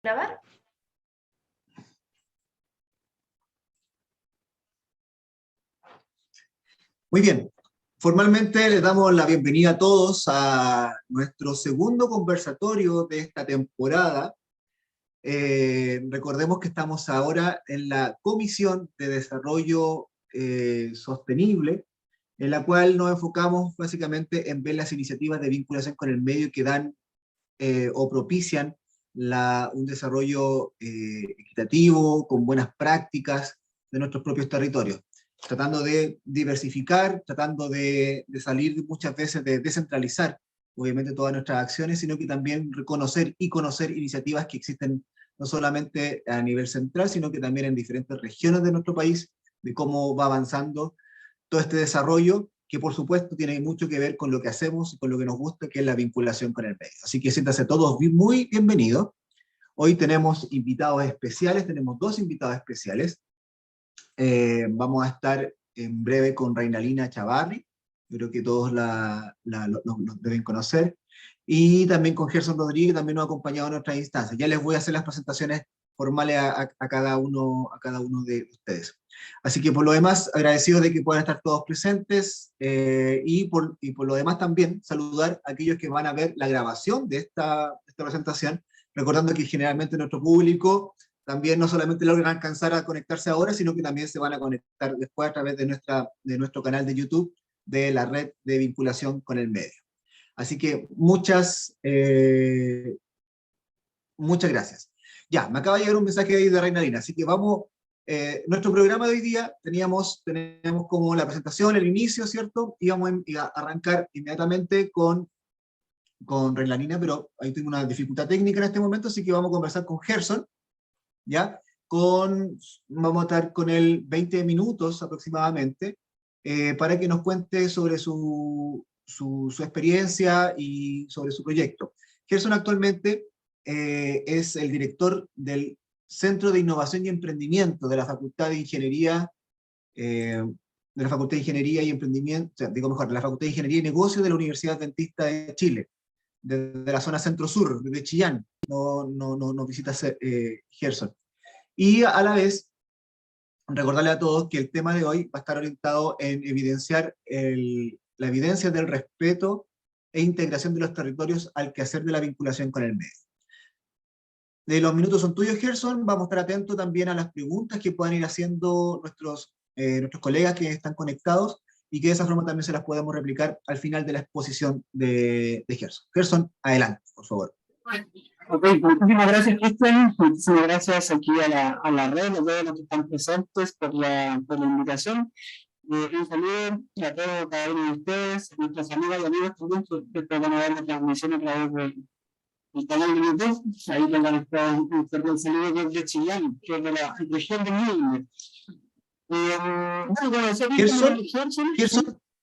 ¿Grabar? Muy bien, formalmente les damos la bienvenida a todos a nuestro segundo conversatorio de esta temporada. Recordemos que estamos ahora en la Comisión de Desarrollo Sostenible, en la cual nos enfocamos básicamente en ver las iniciativas de vinculación con el medio que dan o propician un desarrollo equitativo, con buenas prácticas de nuestros propios territorios, tratando de diversificar, tratando de salir muchas veces de descentralizar, obviamente, todas nuestras acciones, sino que también reconocer y conocer iniciativas que existen no solamente a nivel central, sino que también en diferentes regiones de nuestro país, de cómo va avanzando todo este desarrollo, que por supuesto tiene mucho que ver con lo que hacemos y con lo que nos gusta, que es la vinculación con el medio. Así que siéntanse todos muy bienvenidos. Hoy tenemos invitados especiales, tenemos dos invitados especiales. Vamos a estar en breve con Reinalina Chavarri, yo creo que todos los deben conocer, y también con Gerson Rodríguez, que también nos ha acompañado en otras instancias. Ya les voy a hacer las presentaciones formales a cada uno de ustedes. Así que por lo demás, agradecidos de que puedan estar todos presentes, y por lo demás también saludar a aquellos que van a ver la grabación de esta presentación, recordando que generalmente nuestro público también no solamente logran alcanzar a conectarse ahora, sino que también se van a conectar después a través de nuestro canal de YouTube, de la red de vinculación con el medio. Así que muchas gracias. Ya, me acaba de llegar un mensaje ahí de Reinalina, así que vamos, nuestro programa de hoy día teníamos como la presentación, el inicio, ¿cierto? Íbamos a arrancar inmediatamente con Reinalina, pero ahí tengo una dificultad técnica en este momento, así que vamos a conversar con Gerson, ¿ya? Vamos a estar con él 20 minutos aproximadamente, para que nos cuente sobre su experiencia y sobre su proyecto. Gerson actualmente es el director del Centro de Innovación y Emprendimiento de la Facultad de Ingeniería, y Emprendimiento, o sea, digo mejor, de la Facultad de Ingeniería y Negocios de la Universidad Adventista de Chile, de la zona centro-sur, de Chillán. No visita Gerson. Y a la vez, recordarle a todos que el tema de hoy va a estar orientado en evidenciar la evidencia del respeto e integración de los territorios al quehacer de la vinculación con el medio. Los minutos son tuyos, Gerson. Vamos a estar atentos también a las preguntas que puedan ir haciendo nuestros colegas que están conectados, y que de esa forma también se las podemos replicar al final de la exposición de Gerson. Gerson, adelante, por favor. Ok, muchísimas gracias, Cristian. Muchísimas gracias aquí a la red, a todos los que están presentes por la invitación. Un saludo a todos, cada uno de ustedes, nuestras amigas y amigos también que van a ver la transmisión a través del canal de YouTube. Ahí tengan un saludo desde Chillán, que es de la región de Ñuble.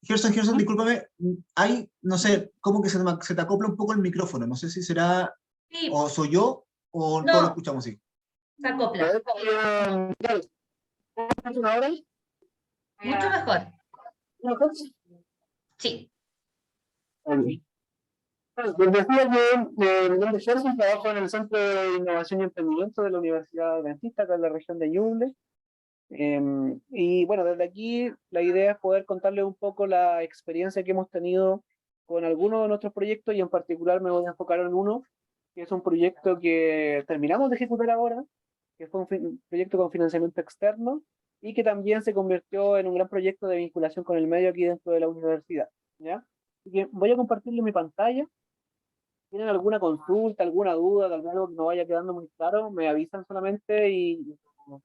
Gerson, discúlpame, hay, no sé, como que se te acopla un poco el micrófono, no sé si será, Sí. o soy yo, o No, todos lo escuchamos así. Se acopla. ¿Ahora? Mucho mejor. Sí. Les decía que mi nombre es Gerson, trabajo en el Centro de Innovación y Emprendimiento de la Universidad Adventista, acá en la región de Ñuble. Y bueno, desde aquí la idea es poder contarles un poco la experiencia que hemos tenido con algunos de nuestros proyectos, y en particular me voy a enfocar en uno, que es un proyecto que terminamos de ejecutar ahora, que fue un proyecto con financiamiento externo y que también se convirtió en un gran proyecto de vinculación con el medio aquí dentro de la universidad, ¿ya? Así que voy a compartirle mi pantalla. ¿Tienen alguna consulta, alguna duda, de algo que no vaya quedando muy claro? Me avisan solamente y nos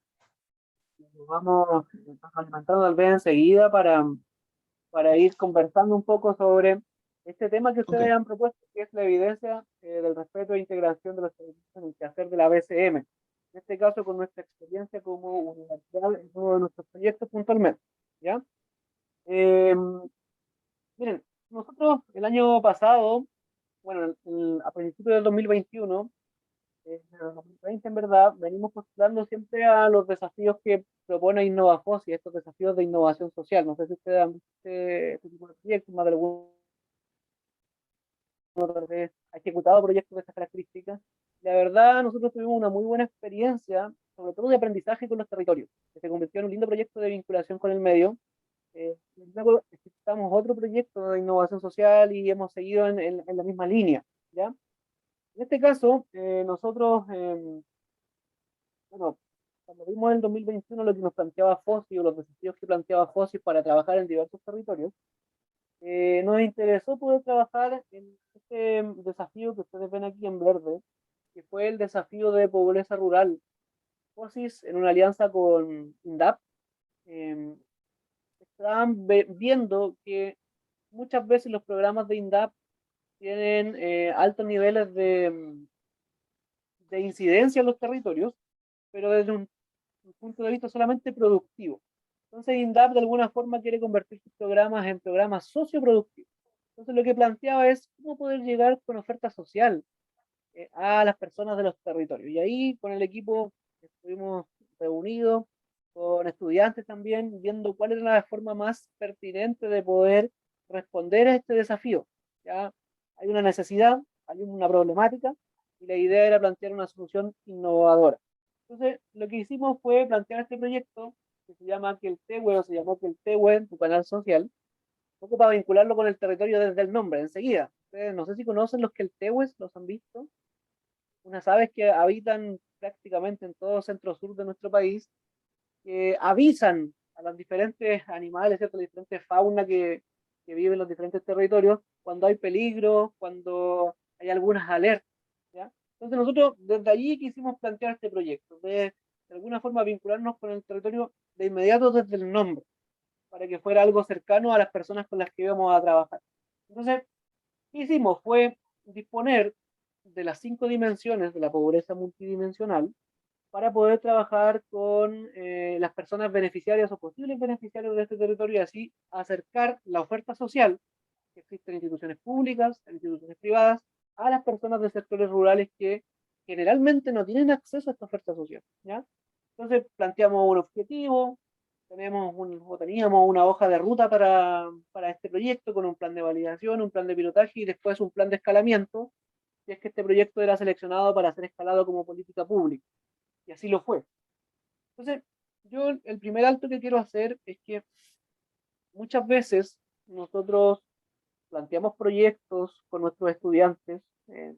vamos alimentando tal vez enseguida para ir conversando un poco sobre este tema que ustedes han propuesto, que es la evidencia del respeto e integración de los servicios en el quehacer de la BCM. En este caso, con nuestra experiencia como universidad en uno de nuestros proyectos puntualmente, ¿ya? Miren, nosotros el año pasado, bueno, a principios del 2021, desde el 2020 en verdad, venimos postulando siempre a los desafíos que propone Innovafos y estos desafíos de innovación social. No sé si ustedes han visto este tipo de proyectos, más de alguna vez ha ejecutado proyectos de estas características. la verdad necesitamos una muy buena experiencia, sobre todo de aprendizaje con los territorios, que se convirtió en un lindo proyecto de vinculación con el medio. Luego necesitamos otro proyecto de innovación social y hemos seguido en la misma línea, ¿ya? En este caso, nosotros, bueno, cuando vimos en el 2021 lo que nos planteaba FOSI o los desafíos que planteaba FOSI para trabajar en diversos territorios, nos interesó poder trabajar en este desafío que ustedes ven aquí en verde, que fue el desafío de pobreza rural. FOSIS, en una alianza con INDAP, eh, estaban viendo que muchas veces los programas de INDAP tienen altos niveles de incidencia en los territorios, pero desde un punto de vista solamente productivo. Entonces, INDAP de alguna forma quiere convertir sus programas en programas socioproductivos. Entonces, lo que planteaba es cómo poder llegar con oferta social a las personas de los territorios. Y ahí, con el equipo, estuvimos reunidos con estudiantes también, viendo cuál era la forma más pertinente de poder responder a este desafío. Ya hay una necesidad, hay una problemática, y la idea era plantear una solución innovadora. Entonces, lo que hicimos fue plantear este proyecto que se llama Que el Tehue, o se llamó Que el Tehue, tu canal social, un poco para vincularlo con el territorio desde el nombre, enseguida. Ustedes no sé si conocen los Keltehues, los han visto, unas aves que habitan prácticamente en todo centro-sur de nuestro país, que avisan a los diferentes animales, ¿cierto? La diferente fauna que vive en los diferentes territorios, cuando hay peligro, cuando hay algunas alertas, ¿ya? Entonces nosotros desde allí quisimos plantear este proyecto, de alguna forma vincularnos con el territorio de inmediato desde el nombre, para que fuera algo cercano a las personas con las que íbamos a trabajar. Entonces, ¿qué hicimos? Fue disponer de las 5 dimensiones de la pobreza multidimensional para poder trabajar con las personas beneficiarias o posibles beneficiarios de este territorio y así acercar la oferta social que existe en instituciones públicas, en instituciones privadas, a las personas de sectores rurales que generalmente no tienen acceso a esta oferta social, ¿ya? Entonces planteamos un objetivo, teníamos una hoja de ruta para este proyecto con un plan de validación, un plan de pilotaje y después un plan de escalamiento, si es que este proyecto era seleccionado para ser escalado como política pública. Y así lo fue. Entonces, yo el primer alto que quiero hacer es que muchas veces nosotros planteamos proyectos con nuestros estudiantes,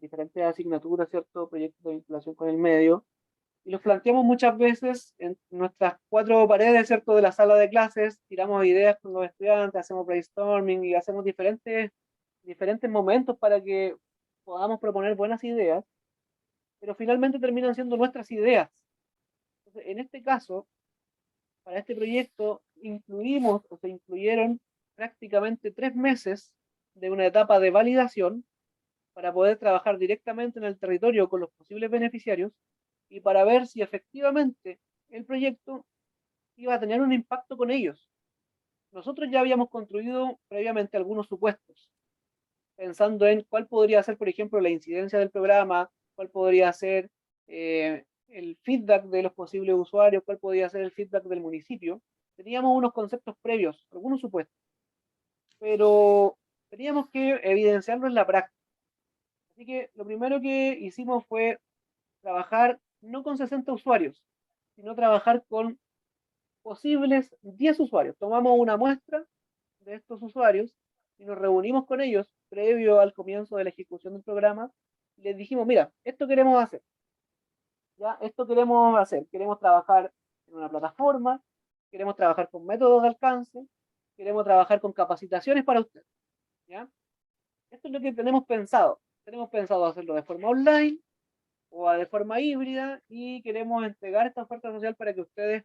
diferentes asignaturas, ¿cierto? Proyectos de vinculación con el medio, y los planteamos muchas veces en nuestras 4 paredes, ¿cierto? De la sala de clases, tiramos ideas con los estudiantes, hacemos brainstorming y hacemos diferentes momentos para que podamos proponer buenas ideas, pero finalmente terminan siendo nuestras ideas. Entonces, en este caso, para este proyecto incluimos o se incluyeron prácticamente 3 meses de una etapa de validación para poder trabajar directamente en el territorio con los posibles beneficiarios y para ver si efectivamente el proyecto iba a tener un impacto con ellos. Nosotros ya habíamos construido previamente algunos supuestos, pensando en cuál podría ser, por ejemplo, la incidencia del programa, cuál podría ser el feedback de los posibles usuarios, cuál podría ser el feedback del municipio. Teníamos unos conceptos previos, algunos supuestos, pero teníamos que evidenciarlo en la práctica. Así que lo primero que hicimos fue trabajar no con 60 usuarios, sino trabajar con posibles 10 usuarios. Tomamos una muestra de estos usuarios y nos reunimos con ellos previo al comienzo de la ejecución del programa y les dijimos, mira, esto queremos hacer, ya, esto queremos hacer, queremos trabajar en una plataforma, queremos trabajar con métodos de alcance, queremos trabajar con capacitaciones para ustedes, ¿ya? Esto es lo que tenemos pensado hacerlo de forma online o de forma híbrida y queremos entregar esta oferta social para que ustedes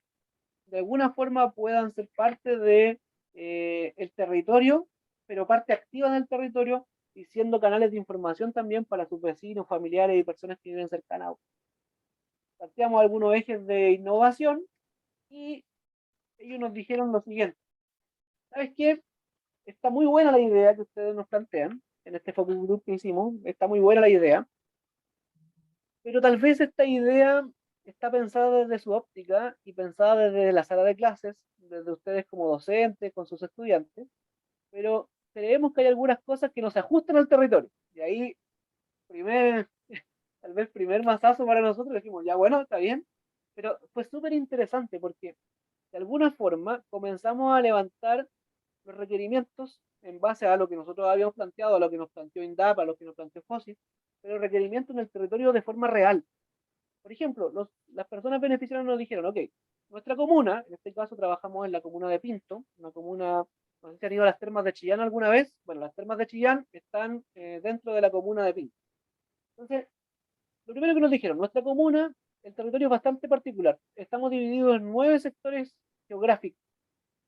de alguna forma puedan ser parte de el territorio, pero parte activa del territorio y siendo canales de información también para sus vecinos, familiares y personas que viven cercanas. Planteamos algunos ejes de innovación y ellos nos dijeron lo siguiente: ¿sabes qué? Está muy buena la idea que ustedes nos plantean en este focus group que hicimos, está muy buena la idea, pero tal vez esta idea está pensada desde su óptica y pensada desde la sala de clases, desde ustedes como docentes, con sus estudiantes, pero creemos que hay algunas cosas que no se ajustan al territorio. Y ahí, primer tal vez primer mazazo para nosotros, dijimos, ya bueno, está bien, pero fue súper interesante porque de alguna forma comenzamos a levantar los requerimientos en base a lo que nosotros habíamos planteado, a lo que nos planteó INDAP, a lo que nos planteó FOSI, pero requerimientos en el territorio de forma real. Por ejemplo, las personas beneficiarias nos dijeron, ok, nuestra comuna, en este caso trabajamos en la comuna de Pinto, una comuna, no sé si han ido a las termas de Chillán alguna vez, bueno, las termas de Chillán están dentro de la comuna de Pinto. Entonces, lo primero que nos dijeron, nuestra comuna, el territorio es bastante particular, estamos divididos en 9 sectores geográficos,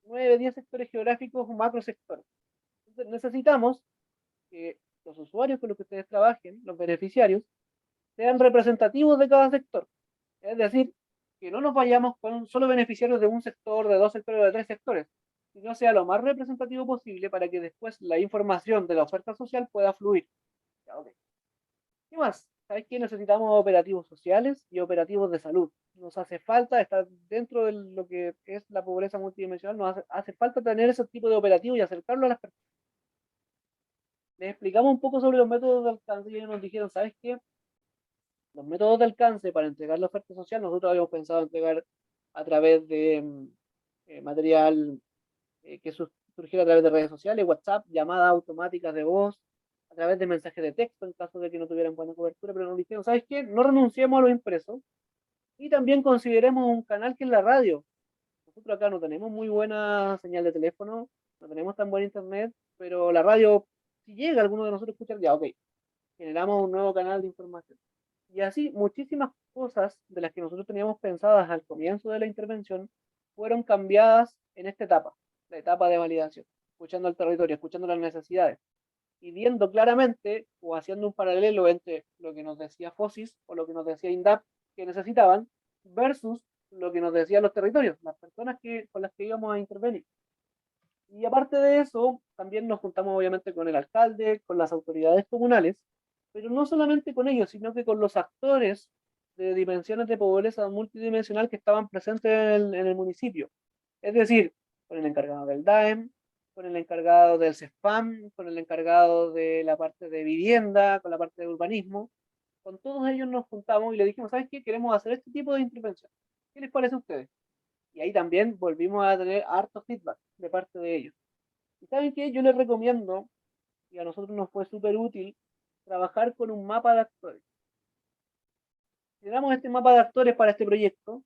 10 sectores geográficos, macrosectores. Entonces, necesitamos que los usuarios con los que ustedes trabajen, los beneficiarios, sean representativos de cada sector. Es decir, que no nos vayamos con solo beneficiarios de un sector, de 2 sectores o de 3 sectores, sino sea lo más representativo posible para que después la información de la oferta social pueda fluir. Ya, okay. ¿Qué más? ¿Sabes qué? Necesitamos operativos sociales y operativos de salud. Nos hace falta estar dentro de lo que es la pobreza multidimensional, hace falta tener ese tipo de operativo y acercarlo a las personas. Les explicamos un poco sobre los métodos de alcance y ellos nos dijeron, ¿sabes qué? Los métodos de alcance para entregar la oferta social, nosotros habíamos pensado entregar a través de material que surgiera a través de redes sociales, WhatsApp, llamadas automáticas de voz, a través de mensajes de texto en caso de que no tuvieran buena cobertura, pero nos dijeron, ¿sabes qué? No renunciemos a lo impreso y también consideremos un canal que es la radio. Nosotros acá no tenemos muy buena señal de teléfono, no tenemos tan buen internet, pero la radio, si llega alguno de nosotros a escuchar, ya, ok, generamos un nuevo canal de información. Y así muchísimas cosas de las que nosotros teníamos pensadas al comienzo de la intervención fueron cambiadas en esta etapa, la etapa de validación, escuchando al territorio, escuchando las necesidades y viendo claramente o haciendo un paralelo entre lo que nos decía FOSIS o lo que nos decía INDAP que necesitaban versus lo que nos decían los territorios, las personas con las que íbamos a intervenir. Y aparte de eso, también nos juntamos obviamente con el alcalde, con las autoridades comunales, pero no solamente con ellos, sino que con los actores de dimensiones de pobreza multidimensional que estaban presentes en el municipio. Es decir, con el encargado del DAEM, con el encargado del CESPAM, con el encargado de la parte de vivienda, con la parte de urbanismo. Con todos ellos nos juntamos y le dijimos, ¿sabes qué? Queremos hacer este tipo de intervención. ¿Qué les parece a ustedes? Y ahí también volvimos a tener harto feedback de parte de ellos. ¿Y saben qué? Yo les recomiendo, y a nosotros nos fue súper útil, trabajar con un mapa de actores. Generamos este mapa de actores para este proyecto.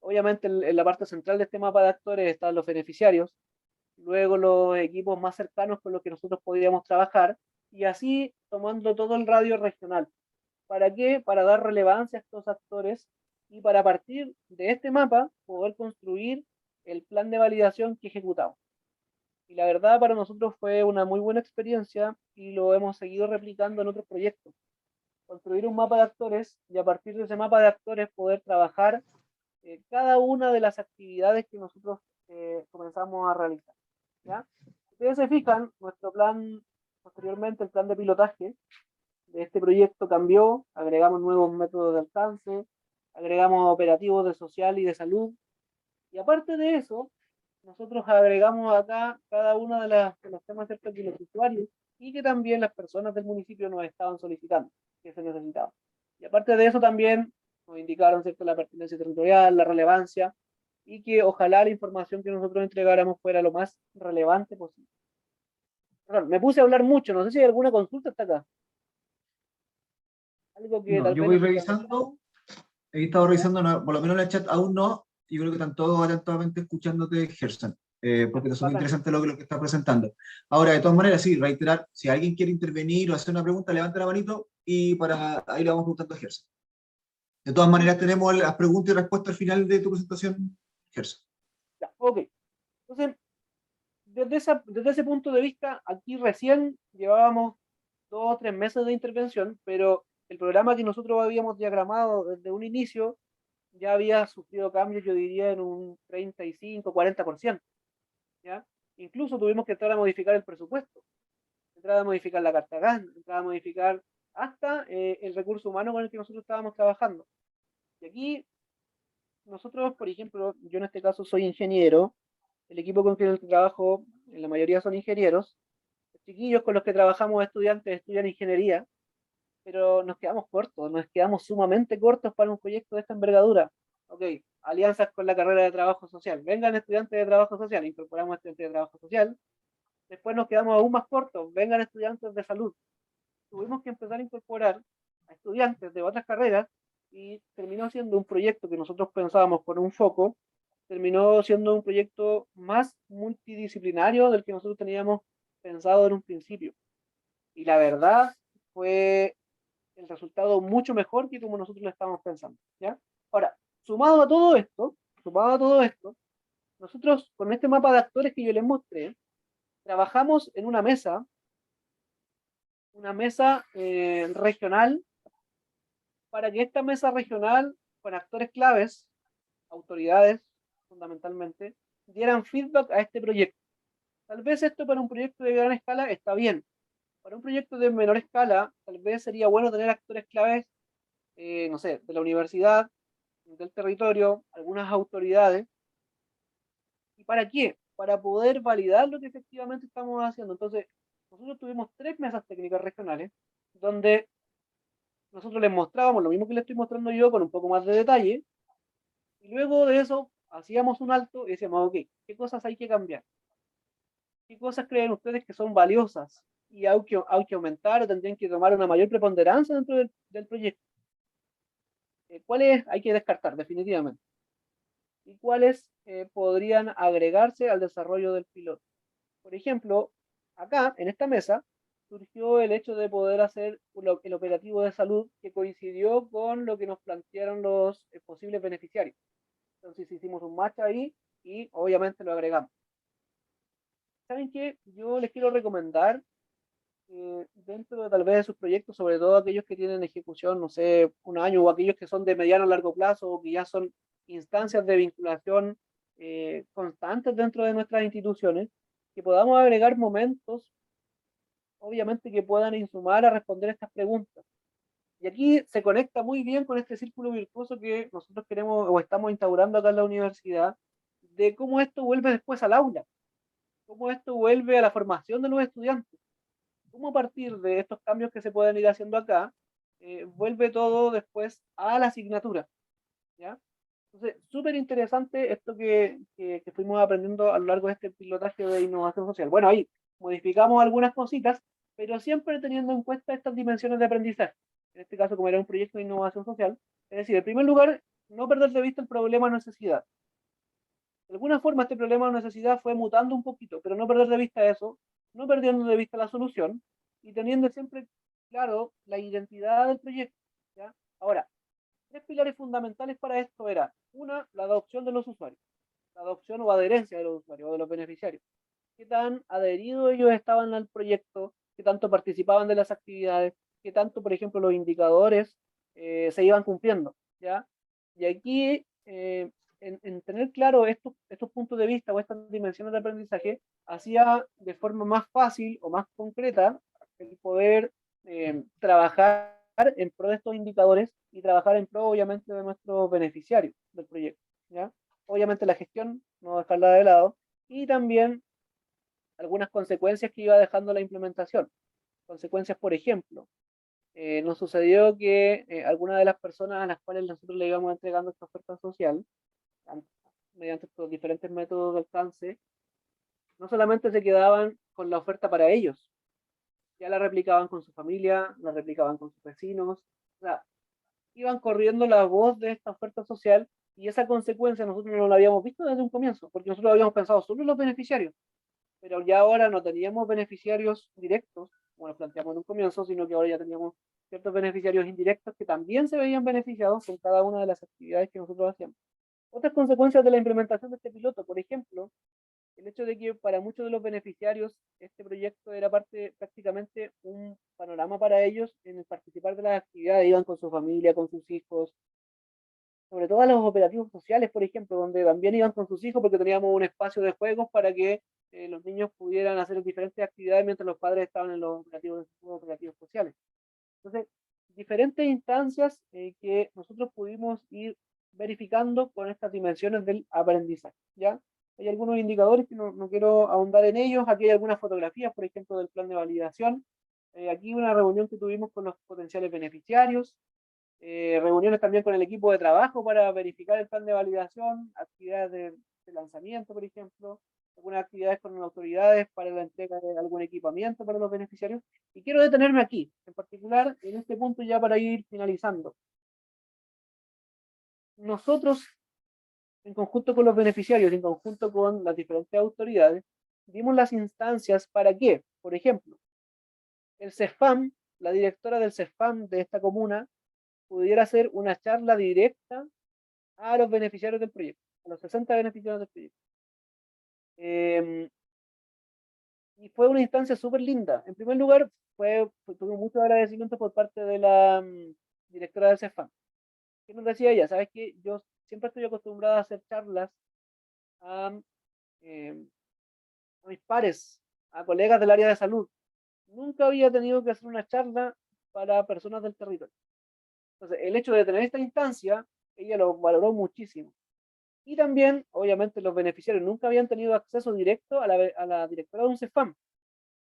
Obviamente en la parte central de este mapa de actores están los beneficiarios, luego los equipos más cercanos con los que nosotros podíamos trabajar, y así tomando todo el radio regional. ¿Para qué? Para dar relevancia a estos actores y para partir de este mapa poder construir el plan de validación que ejecutamos. Y la verdad para nosotros fue una muy buena experiencia y lo hemos seguido replicando en otros proyectos. Construir un mapa de actores y a partir de ese mapa de actores poder trabajar cada una de las actividades que nosotros comenzamos a realizar. ¿Ya? Si ustedes se fijan, nuestro plan, posteriormente el plan de pilotaje de este proyecto cambió, agregamos nuevos métodos de alcance, agregamos operativos de social y de salud, y aparte de eso, nosotros agregamos acá cada uno de los temas ciertos que los usuarios y que también las personas del municipio nos estaban solicitando, que se necesitaba. Y aparte de eso también nos indicaron cierto la pertinencia territorial, la relevancia y que ojalá la información que nosotros entregáramos fuera lo más relevante posible. Perdón, me puse a hablar mucho, no sé si hay alguna consulta hasta acá. Algo que No, tal yo vez voy no se revisando, he estado revisando, por lo menos en el chat aún no, y creo que están todos atentamente escuchándote, Gerson, porque es muy bacán. interesante lo que estás presentando. Ahora, de todas maneras, sí, reiterar, si alguien quiere intervenir o hacer una pregunta, levante la manito y ahí le vamos preguntando a Gerson. De todas maneras, tenemos las preguntas y respuestas al final de tu presentación, Gerson. Ya, ok. Entonces, desde ese punto de vista, aquí recién llevábamos 2 o 3 meses de intervención, pero el programa que nosotros habíamos diagramado desde un inicio ya había sufrido cambios, yo diría, en un 35-40%. ¿Ya? Incluso tuvimos que entrar a modificar el presupuesto, entrar a modificar la carta GAN, entrar a modificar hasta el recurso humano con el que nosotros estábamos trabajando. Y aquí nosotros, por ejemplo, yo en este caso soy ingeniero, el equipo con el que trabajo, en la mayoría son ingenieros, los chiquillos con los que trabajamos estudiantes estudian ingeniería, pero nos quedamos cortos, nos quedamos sumamente cortos para un proyecto de esta envergadura. Ok, alianzas con la carrera de trabajo social. Vengan estudiantes de trabajo social, incorporamos estudiantes de trabajo social. Después nos quedamos aún más cortos, vengan estudiantes de salud. Tuvimos que empezar a incorporar a estudiantes de otras carreras y terminó siendo un proyecto que nosotros pensábamos con un foco, terminó siendo un proyecto más multidisciplinario del que nosotros teníamos pensado en un principio. Y la verdad fue el resultado mucho mejor que como nosotros lo estábamos pensando, ¿ya? Ahora, sumado a todo esto, nosotros con este mapa de actores que yo les mostré, trabajamos en una mesa regional, para que esta mesa regional, con actores claves, autoridades fundamentalmente, dieran feedback a este proyecto. Tal vez esto para un proyecto de gran escala está bien. Para un proyecto de menor escala, tal vez sería bueno tener actores claves, no sé, de la universidad, del territorio, algunas autoridades. ¿Y para qué? Para poder validar lo que efectivamente estamos haciendo. Entonces, nosotros tuvimos 3 mesas técnicas regionales, donde nosotros les mostrábamos lo mismo que les estoy mostrando yo, con un poco más de detalle, y luego de eso hacíamos un alto y decíamos, ok, ¿qué cosas hay que cambiar? ¿Qué cosas creen ustedes que son valiosas y hay que aumentar o tendrían que tomar una mayor preponderancia dentro del proyecto? ¿Cuáles hay que descartar definitivamente? ¿Y cuáles podrían agregarse al desarrollo del piloto? Por ejemplo, acá en esta mesa surgió el hecho de poder hacer el operativo de salud, que coincidió con lo que nos plantearon los posibles beneficiarios. Entonces hicimos un match ahí y obviamente lo agregamos. ¿Saben qué? Yo les quiero recomendar, dentro de tal vez de sus proyectos, sobre todo aquellos que tienen ejecución, no sé, un año, o aquellos que son de mediano a largo plazo, o que ya son instancias de vinculación constantes dentro de nuestras instituciones, que podamos agregar momentos, obviamente, que puedan insumar a responder estas preguntas. Y aquí se conecta muy bien con este círculo virtuoso que nosotros queremos o estamos instaurando acá en la universidad, de cómo esto vuelve después al aula, cómo esto vuelve a la formación de los estudiantes, cómo a partir de estos cambios que se pueden ir haciendo acá, vuelve todo después a la asignatura, ¿ya? Entonces, súper interesante esto que fuimos aprendiendo a lo largo de este pilotaje de innovación social. Bueno, ahí modificamos algunas cositas, pero siempre teniendo en cuenta estas dimensiones de aprendizaje. En este caso, como era un proyecto de innovación social, es decir, en primer lugar, no perder de vista el problema o necesidad. De alguna forma, este problema o necesidad fue mutando un poquito, pero no perder de vista eso, no perdiendo de vista la solución y teniendo siempre claro la identidad del proyecto, ¿ya? Ahora, 3 pilares fundamentales para esto era, una, la adopción de los usuarios, la adopción o adherencia de los usuarios o de los beneficiarios. Qué tan adheridos ellos estaban al proyecto, qué tanto participaban de las actividades, qué tanto, por ejemplo, los indicadores se iban cumpliendo, ¿ya? Y aquí, en tener claro estos puntos de vista o estas dimensiones de aprendizaje, hacía de forma más fácil o más concreta el poder trabajar en pro de estos indicadores y trabajar en pro, obviamente, de nuestros beneficiarios del proyecto, ¿ya? Obviamente la gestión, no dejarla de lado, y también algunas consecuencias que iba dejando la implementación. Consecuencias, por ejemplo, nos sucedió que algunas de las personas a las cuales nosotros le íbamos entregando esta oferta social, mediante estos diferentes métodos de alcance, no solamente se quedaban con la oferta para ellos, ya la replicaban con su familia, la replicaban con sus vecinos, o sea, iban corriendo la voz de esta oferta social, y esa consecuencia nosotros no la habíamos visto desde un comienzo, porque nosotros habíamos pensado solo en los beneficiarios, pero ya ahora no teníamos beneficiarios directos, como lo planteamos en un comienzo, sino que ahora ya teníamos ciertos beneficiarios indirectos que también se veían beneficiados con cada una de las actividades que nosotros hacíamos. Otras consecuencias de la implementación de este piloto, por ejemplo, el hecho de que para muchos de los beneficiarios este proyecto era prácticamente un panorama para ellos en el participar de las actividades, iban con su familia, con sus hijos, sobre todo a los operativos sociales, por ejemplo, donde también iban con sus hijos porque teníamos un espacio de juegos para que los niños pudieran hacer diferentes actividades mientras los padres estaban en los operativos sociales. Entonces, diferentes instancias que nosotros pudimos ir verificando con estas dimensiones del aprendizaje, ¿ya? Hay algunos indicadores que no quiero ahondar en ellos. Aquí hay algunas fotografías, por ejemplo, del plan de validación, Aquí una reunión que tuvimos con los potenciales beneficiarios, reuniones también con el equipo de trabajo para verificar el plan de validación, actividades de lanzamiento, por ejemplo, algunas actividades con las autoridades para la entrega de algún equipamiento para los beneficiarios. Y quiero detenerme aquí, en particular, en este punto ya para ir finalizando. Nosotros, en conjunto con los beneficiarios, en conjunto con las diferentes autoridades, dimos las instancias para que, por ejemplo, el CESFAM, la directora del CESFAM de esta comuna, pudiera hacer una charla directa a los beneficiarios del proyecto, a los 60 beneficiarios del proyecto. Y fue una instancia súper linda. En primer lugar, tuve mucho agradecimiento por parte de la directora del CESFAM. ¿Qué nos decía ella? Sabes que yo siempre estoy acostumbrada a hacer charlas a mis pares, a colegas del área de salud. Nunca había tenido que hacer una charla para personas del territorio. Entonces, el hecho de tener esta instancia, ella lo valoró muchísimo. Y también, obviamente, los beneficiarios nunca habían tenido acceso directo a la directora de un CESFAM.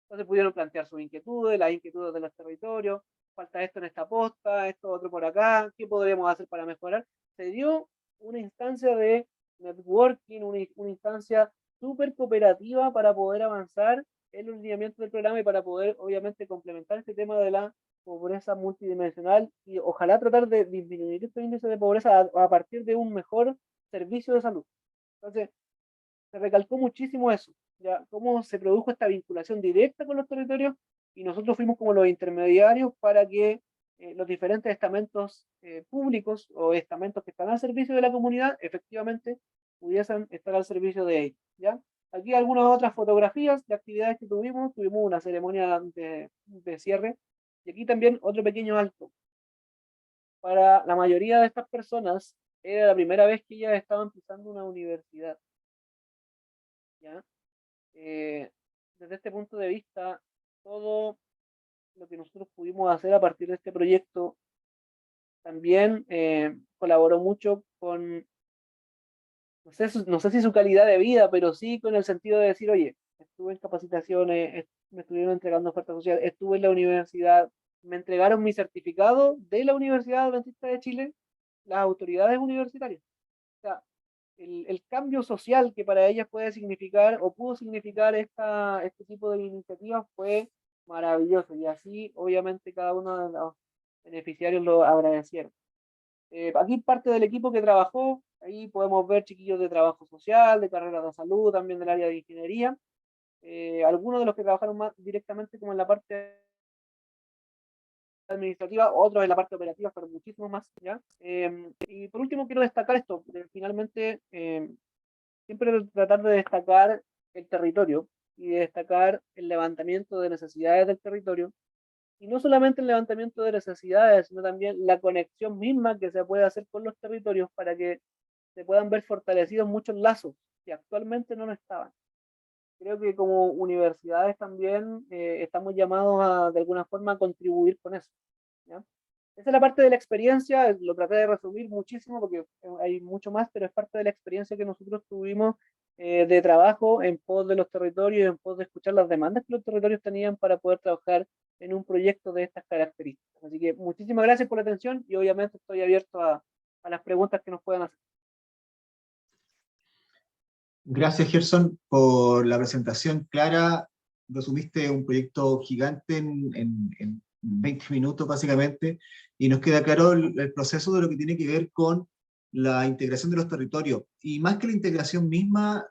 Entonces pudieron plantear sus inquietudes, las inquietudes de los territorios, falta esto en esta posta, esto otro por acá, ¿qué podríamos hacer para mejorar? Se dio una instancia de networking, una instancia súper cooperativa para poder avanzar en los lineamientos del programa y para poder, obviamente, complementar este tema de la pobreza multidimensional y ojalá tratar de disminuir este índice de pobreza a partir de un mejor servicio de salud. Entonces, se recalcó muchísimo eso, ya cómo se produjo esta vinculación directa con los territorios y nosotros fuimos como los intermediarios para que los diferentes estamentos públicos o estamentos que están al servicio de la comunidad efectivamente pudiesen estar al servicio de ellos, ¿ya? Aquí algunas otras fotografías de actividades que tuvimos una ceremonia de cierre y aquí también otro pequeño alto. Para la mayoría de estas personas era la primera vez que ellas estaban pisando una universidad, ¿ya? Desde este punto de vista, todo lo que nosotros pudimos hacer a partir de este proyecto también colaboró mucho con, no sé si su calidad de vida, pero sí con el sentido de decir, oye, estuve en capacitaciones, me estuvieron entregando ofertas sociales, estuve en la universidad, me entregaron mi certificado de la Universidad Adventista de Chile, las autoridades universitarias. O sea, el cambio social que para ellas puede significar o pudo significar este tipo de iniciativas fue maravilloso y así obviamente cada uno de los beneficiarios lo agradecieron. Aquí parte del equipo que trabajó, ahí podemos ver chiquillos de trabajo social, de carreras de salud, también del área de ingeniería, algunos de los que trabajaron más directamente como en la parte administrativa, otros en la parte operativa, pero muchísimos más, ¿ya? Y por último quiero destacar esto, finalmente siempre tratar de destacar el territorio y de destacar el levantamiento de necesidades del territorio, y no solamente el levantamiento de necesidades, sino también la conexión misma que se puede hacer con los territorios para que se puedan ver fortalecidos muchos lazos que actualmente no lo estaban. Creo que como universidades también estamos llamados a, de alguna forma, a contribuir con eso, ¿ya? Esa es la parte de la experiencia, lo traté de resumir muchísimo porque hay mucho más, pero es parte de la experiencia que nosotros tuvimos de trabajo en pos de los territorios, en pos de escuchar las demandas que los territorios tenían para poder trabajar en un proyecto de estas características. Así que muchísimas gracias por la atención y obviamente estoy abierto a las preguntas que nos puedan hacer. Gracias, Gerson, por la presentación clara. Resumiste un proyecto gigante en 20 minutos, básicamente, y nos queda claro el proceso de lo que tiene que ver con la integración de los territorios, y más que la integración misma,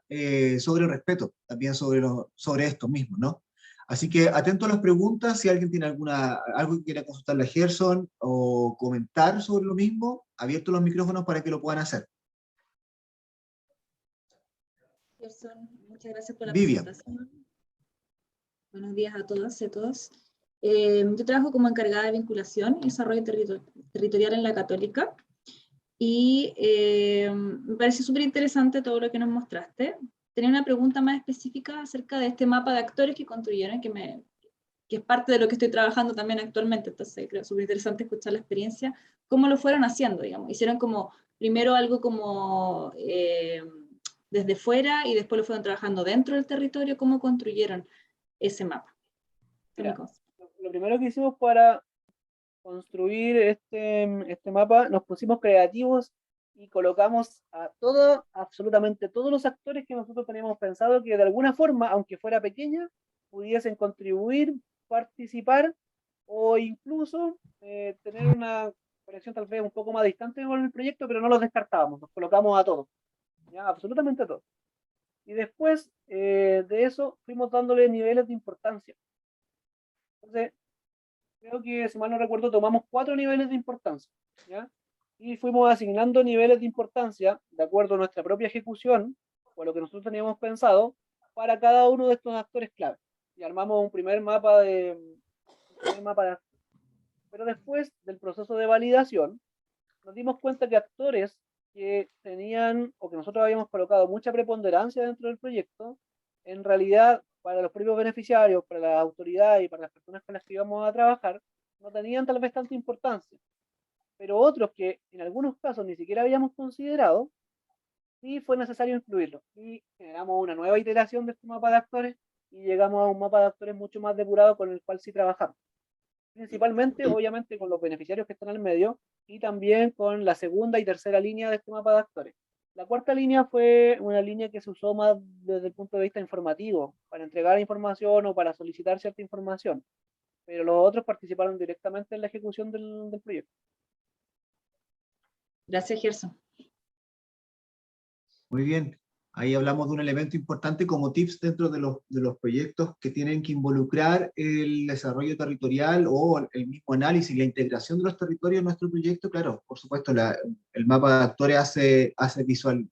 sobre el respeto, también sobre estos mismos, ¿no? Así que atento a las preguntas, si alguien tiene algo que quiera consultarle a Gerson o comentar sobre lo mismo, abiertos los micrófonos para que lo puedan hacer. Gerson, muchas gracias por la Vivian. presentación. Buenos días a todas y a todos. Yo trabajo como encargada de vinculación y desarrollo territorial en la Católica y me parece súper interesante todo lo que nos mostraste. Tenía una pregunta más específica acerca de este mapa de actores que construyeron, que es parte de lo que estoy trabajando también actualmente, entonces creo súper interesante escuchar la experiencia, cómo lo fueron haciendo, digamos. Hicieron como, primero algo como desde fuera y después lo fueron trabajando dentro del territorio, cómo construyeron ese mapa. Mira, lo primero que hicimos para construir este mapa, nos pusimos creativos y colocamos a absolutamente todos los actores que nosotros teníamos pensado que de alguna forma, aunque fuera pequeña, pudiesen contribuir, participar o incluso tener una conexión tal vez un poco más distante con el proyecto, pero no los descartábamos, los colocamos a todos, ¿ya? Absolutamente a todos. Y después de eso fuimos dándole niveles de importancia. Entonces, creo que, si mal no recuerdo, tomamos 4 niveles de importancia, ¿ya? Y fuimos asignando niveles de importancia de acuerdo a nuestra propia ejecución o a lo que nosotros teníamos pensado para cada uno de estos actores clave. Y armamos un primer mapa pero después del proceso de validación, nos dimos cuenta que actores que tenían o que nosotros habíamos colocado mucha preponderancia dentro del proyecto, en realidad para los propios beneficiarios, para las autoridades y para las personas con las que íbamos a trabajar, no tenían tal vez tanta importancia. Pero otros que en algunos casos ni siquiera habíamos considerado, sí fue necesario incluirlos. Y generamos una nueva iteración de este mapa de actores y llegamos a un mapa de actores mucho más depurado con el cual sí trabajamos. Principalmente, obviamente, con los beneficiarios que están al medio y también con la segunda y tercera línea de este mapa de actores. La cuarta línea fue una línea que se usó más desde el punto de vista informativo, para entregar información o para solicitar cierta información, pero los otros participaron directamente en la ejecución del proyecto. Gracias, Gerson. Muy bien. Ahí hablamos de un elemento importante como tips dentro de los proyectos que tienen que involucrar el desarrollo territorial o el mismo análisis, la integración de los territorios en nuestro proyecto. Claro, por supuesto, el mapa de actores hace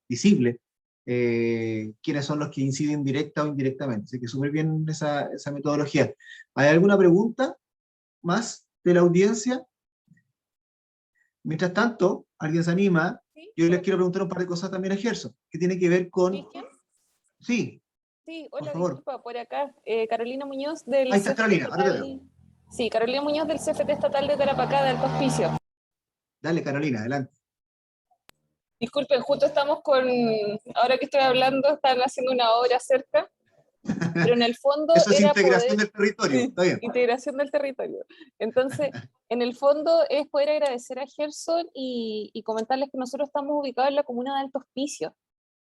visible quiénes son los que inciden directa o indirectamente. Así que súper bien esa metodología. ¿Hay alguna pregunta más de la audiencia? Mientras tanto, alguien se anima. Sí, Yo les quiero preguntar un par de cosas también a Gerson, que tiene que ver con... ¿Cristian? Sí, Sí, por hola, favor. disculpa, por acá. Carolina Muñoz del Ahí está CFT Carolina, ahora te Estatal. veo. Sí, Carolina Muñoz del CFT Estatal de Tarapacá, de Alto Hospicio. Dale, Carolina, adelante. Disculpen, justo estamos ahora que estoy hablando, están haciendo una obra cerca, pero en el fondo Eso es era integración poder, del territorio, sí, está bien. integración del territorio. Entonces, en el fondo es poder agradecer a Gerson y comentarles que nosotros estamos ubicados en la comuna de Alto Hospicio.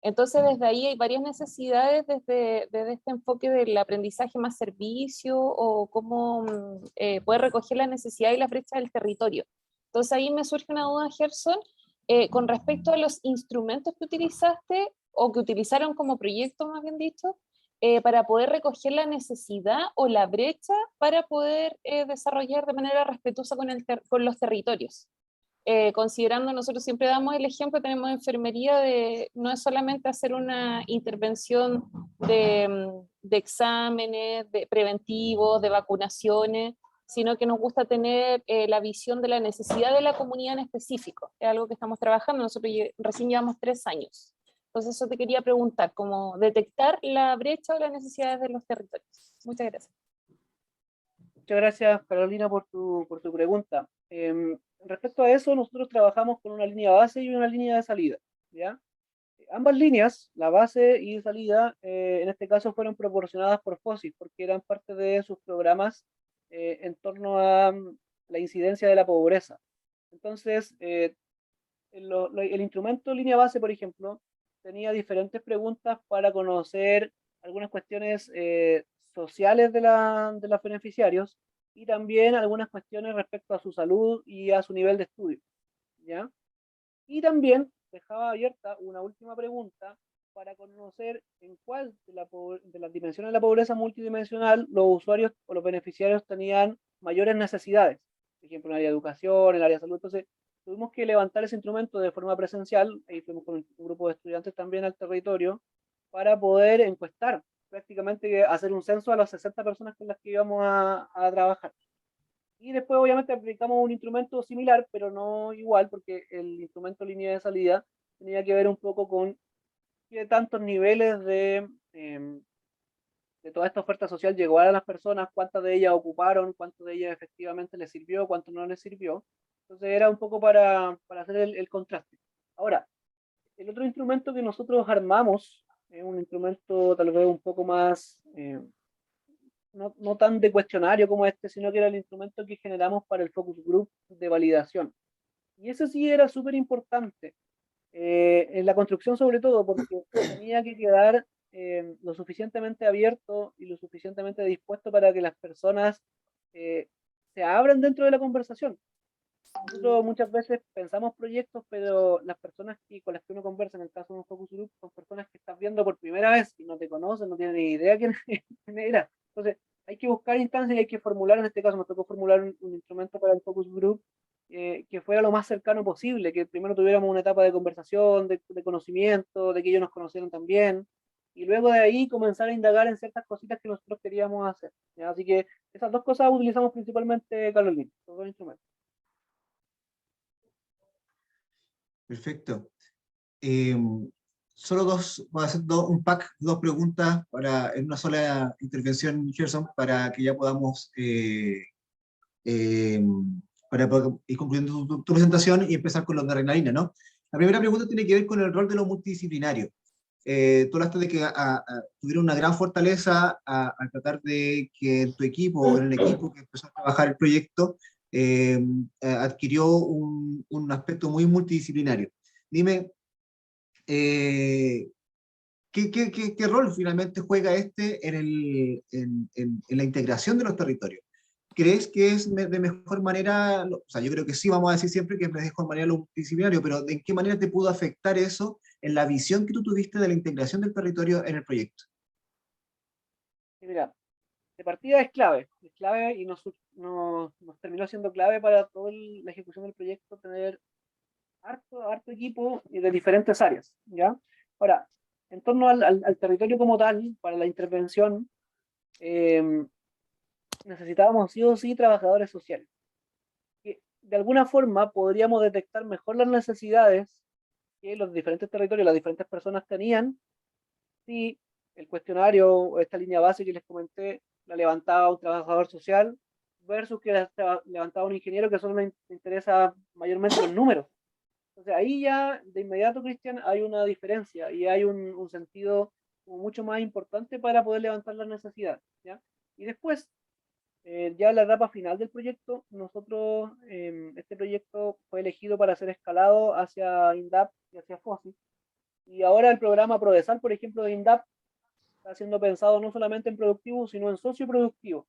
Entonces, desde ahí hay varias necesidades desde este enfoque del aprendizaje más servicio o cómo poder recoger las necesidades y las brechas del territorio. Entonces, ahí me surge una duda, Gerson, con respecto a los instrumentos que utilizaste o que utilizaron como proyecto, más bien dicho, para poder recoger la necesidad o la brecha para poder desarrollar de manera respetuosa con los territorios. Considerando, nosotros siempre damos el ejemplo, tenemos enfermería no es solamente hacer una intervención de exámenes, de preventivos, de vacunaciones, sino que nos gusta tener la visión de la necesidad de la comunidad en específico. Es algo que estamos trabajando, nosotros recién llevamos 3 años. Entonces eso te quería preguntar, cómo detectar la brecha o las necesidades de los territorios. Muchas gracias. Muchas gracias, Carolina, por tu pregunta. Respecto a eso, nosotros trabajamos con una línea base y una línea de salida, ¿ya? Ambas líneas, la base y salida, en este caso fueron proporcionadas por FOSIS, porque eran parte de sus programas en torno a la incidencia de la pobreza. Entonces, el instrumento línea base, por ejemplo, tenía diferentes preguntas para conocer algunas cuestiones sociales de los beneficiarios y también algunas cuestiones respecto a su salud y a su nivel de estudio, ¿ya? Y también dejaba abierta una última pregunta para conocer en cuál de las dimensiones de la pobreza multidimensional los usuarios o los beneficiarios tenían mayores necesidades, por ejemplo, en el área de educación, en el área de salud. Entonces, tuvimos que levantar ese instrumento de forma presencial, y fuimos con un grupo de estudiantes también al territorio, para poder encuestar, prácticamente hacer un censo a las 60 personas con las que íbamos a trabajar. Y después obviamente aplicamos un instrumento similar, pero no igual, porque el instrumento línea de salida tenía que ver un poco con qué tantos niveles de toda esta oferta social llegó a las personas, cuántas de ellas ocuparon, cuánto de ellas efectivamente les sirvió, cuánto no les sirvió. Entonces era un poco para hacer el contraste. Ahora, el otro instrumento que nosotros armamos es un instrumento tal vez un poco más no tan de cuestionario como este, sino que era el instrumento que generamos para el focus group de validación. Y ese sí era súper importante, en la construcción sobre todo, porque tenía que quedar lo suficientemente abierto y lo suficientemente dispuesto para que las personas se abran dentro de la conversación. Nosotros muchas veces pensamos proyectos, pero las personas con las que uno conversa, en el caso de un focus group, son personas que estás viendo por primera vez y no te conocen, no tienen ni idea quién, quién era. Entonces, hay que buscar instancias y hay que formular, en este caso me tocó formular un instrumento para el focus group que fuera lo más cercano posible, que primero tuviéramos una etapa de conversación, de conocimiento, de que ellos nos conocieran también, y luego de ahí comenzar a indagar en ciertas cositas que nosotros queríamos hacer. ¿Ya? Así que esas dos cosas utilizamos principalmente, Carolina, los dos instrumentos. Perfecto. Eh, Solo voy a hacer un pack, dos preguntas en una sola intervención, Gerson, para que ya podamos eh, para poder ir concluyendo tu presentación y empezar con los de Reinalina, ¿no? La primera pregunta tiene que ver con el rol de lo multidisciplinario. Tú hablaste de que tuvieron una gran fortaleza al tratar de que en tu equipo o en el equipo que empezó a trabajar el proyecto adquirió un aspecto muy multidisciplinario. Dime, ¿qué rol finalmente juega este en la integración de los territorios? ¿Crees que es de mejor manera, o sea, yo creo que sí, vamos a decir siempre que es de mejor manera lo multidisciplinario, pero ¿de qué manera te pudo afectar eso en la visión que tú tuviste de la integración del territorio en el proyecto? Y mira, de partida es clave y nos terminó siendo clave para toda la ejecución del proyecto tener harto equipo y de diferentes áreas, ¿ya? Ahora, en torno al territorio como tal, para la intervención, eh, necesitábamos sí o sí trabajadores sociales. Que de alguna forma podríamos detectar mejor las necesidades que los diferentes territorios, las diferentes personas tenían, si el cuestionario o esta línea base que les comenté la levantaba un trabajador social versus que la levantaba un ingeniero, que solo me interesa mayormente los números. Entonces ahí ya de inmediato, Cristian, hay una diferencia y hay un sentido como mucho más importante para poder levantar las necesidades, ¿ya? Y después, ya en la etapa final del proyecto, nosotros, este proyecto fue elegido para ser escalado hacia INDAP y hacia FOSI. Y ahora el programa Prodesal, por ejemplo, de INDAP, está siendo pensado no solamente en productivo, sino en socioproductivo.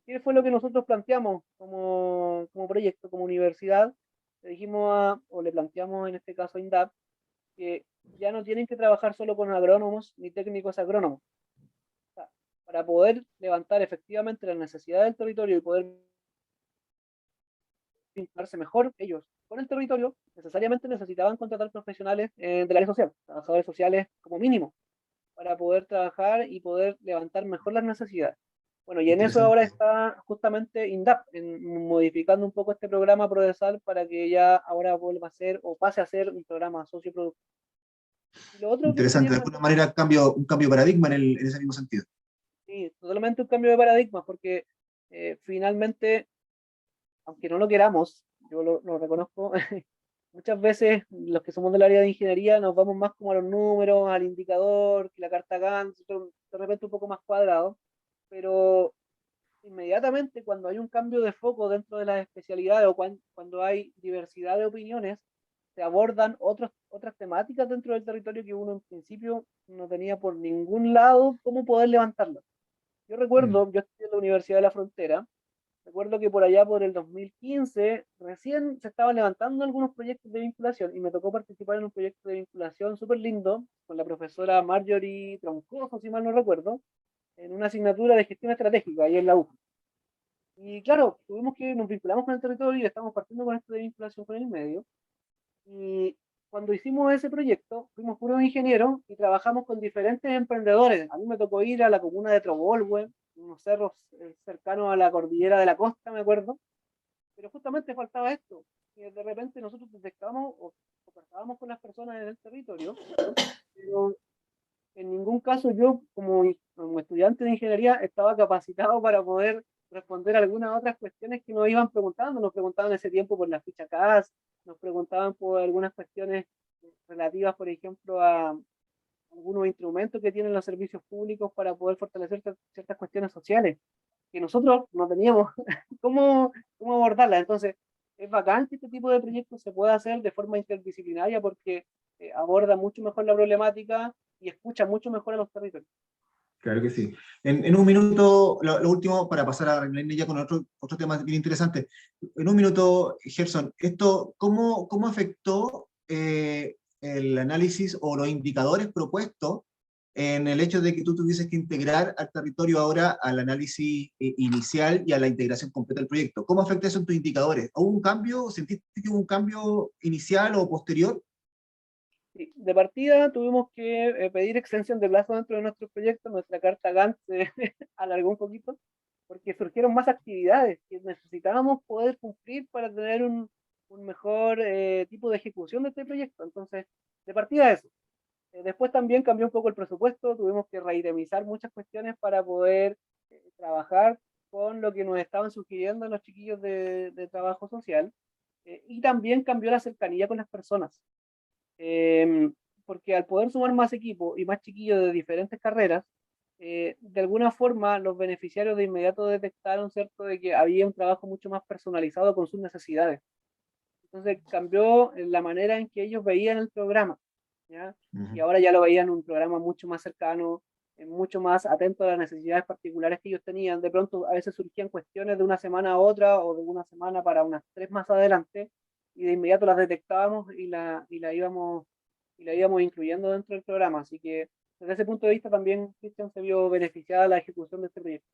¿Qué fue lo que nosotros planteamos como proyecto, como universidad? Le dijimos o le planteamos en este caso a INDAP, que ya no tienen que trabajar solo con agrónomos ni técnicos agrónomos. O sea, para poder levantar efectivamente las necesidades del territorio y poder vincularse mejor ellos con el territorio, necesariamente necesitaban contratar profesionales del área social, trabajadores sociales como mínimo, para poder trabajar y poder levantar mejor las necesidades. Bueno, y en eso ahora Interesante. está justamente INDAP, modificando un poco este programa Prodesal para que ya ahora vuelva a ser o pase a ser un programa socioproductivo. Y lo otro que te Interesante. quería De alguna comentar, manera, un cambio de paradigma en ese mismo sentido. sí, totalmente un cambio de paradigma, porque finalmente, aunque no lo queramos, yo lo reconozco, muchas veces los que somos del área de ingeniería nos vamos más como a los números, al indicador, que la carta Gantt, de repente un poco más cuadrado, pero inmediatamente cuando hay un cambio de foco dentro de las especialidades o cuando hay diversidad de opiniones, se abordan otras temáticas dentro del territorio que uno en principio no tenía por ningún lado cómo poder levantarlo. Yo Mm. recuerdo, yo estudié en la Universidad de la Frontera, recuerdo que por allá por el 2015 recién se estaban levantando algunos proyectos de vinculación y me tocó participar en un proyecto de vinculación súper lindo con la profesora Marjorie Troncoso, si mal no recuerdo, en una asignatura de gestión estratégica ahí en la U. Y claro, nos vinculamos con el territorio y estamos partiendo con esto de vinculación con el medio. Y cuando hicimos ese proyecto, fuimos puros ingenieros y trabajamos con diferentes emprendedores. A mí me tocó ir a la comuna de Trobolwe, unos cerros cercanos a la cordillera de la costa, me acuerdo. Pero justamente faltaba esto, que de repente nosotros detectamos o tratábamos con las personas en el territorio, pero en ningún caso yo, como estudiante de ingeniería, estaba capacitado para poder responder algunas otras cuestiones que nos iban preguntando. Nos preguntaban en ese tiempo por la ficha CAS, nos preguntaban por algunas cuestiones relativas, por ejemplo, algunos instrumentos que tienen los servicios públicos para poder fortalecer ciertas cuestiones sociales, que nosotros no teníamos cómo abordarlas. Entonces, es bacán que este tipo de proyectos se pueda hacer de forma interdisciplinaria porque aborda mucho mejor la problemática y escucha mucho mejor a los territorios. Claro que sí. En un minuto, lo último, para pasar a Reina ya con otro tema bien interesante. En un minuto, Gerson, ¿cómo afectó el análisis o los indicadores propuestos en el hecho de que tú tuvieses que integrar al territorio ahora al análisis inicial y a la integración completa del proyecto? ¿Cómo afecta eso en tus indicadores? ¿Hubo un cambio? ¿Sentiste que hubo un cambio inicial o posterior? Sí, de partida tuvimos que pedir extensión de plazo dentro de nuestro proyecto, nuestra carta Gantt se alargó un poquito, porque surgieron más actividades que necesitábamos poder cumplir para tener un mejor tipo de ejecución de este proyecto. Entonces, de partida eso. Después también cambió un poco el presupuesto, tuvimos que reitemizar muchas cuestiones para poder trabajar con lo que nos estaban sugiriendo los chiquillos de trabajo social, y también cambió la cercanía con las personas. Eh, Porque al poder sumar más equipo y más chiquillos de diferentes carreras, de alguna forma los beneficiarios de inmediato detectaron, ¿cierto?, de que había un trabajo mucho más personalizado con sus necesidades. Entonces cambió la manera en que ellos veían el programa, ¿ya? Y ahora ya lo veían un programa mucho más cercano, mucho más atento a las necesidades particulares que ellos tenían. De pronto a veces surgían cuestiones de una semana a otra o de una semana para unas 3 más adelante, y de inmediato las detectábamos y la íbamos incluyendo dentro del programa. Así que desde ese punto de vista también Cristian se vio beneficiada la ejecución de este proyecto.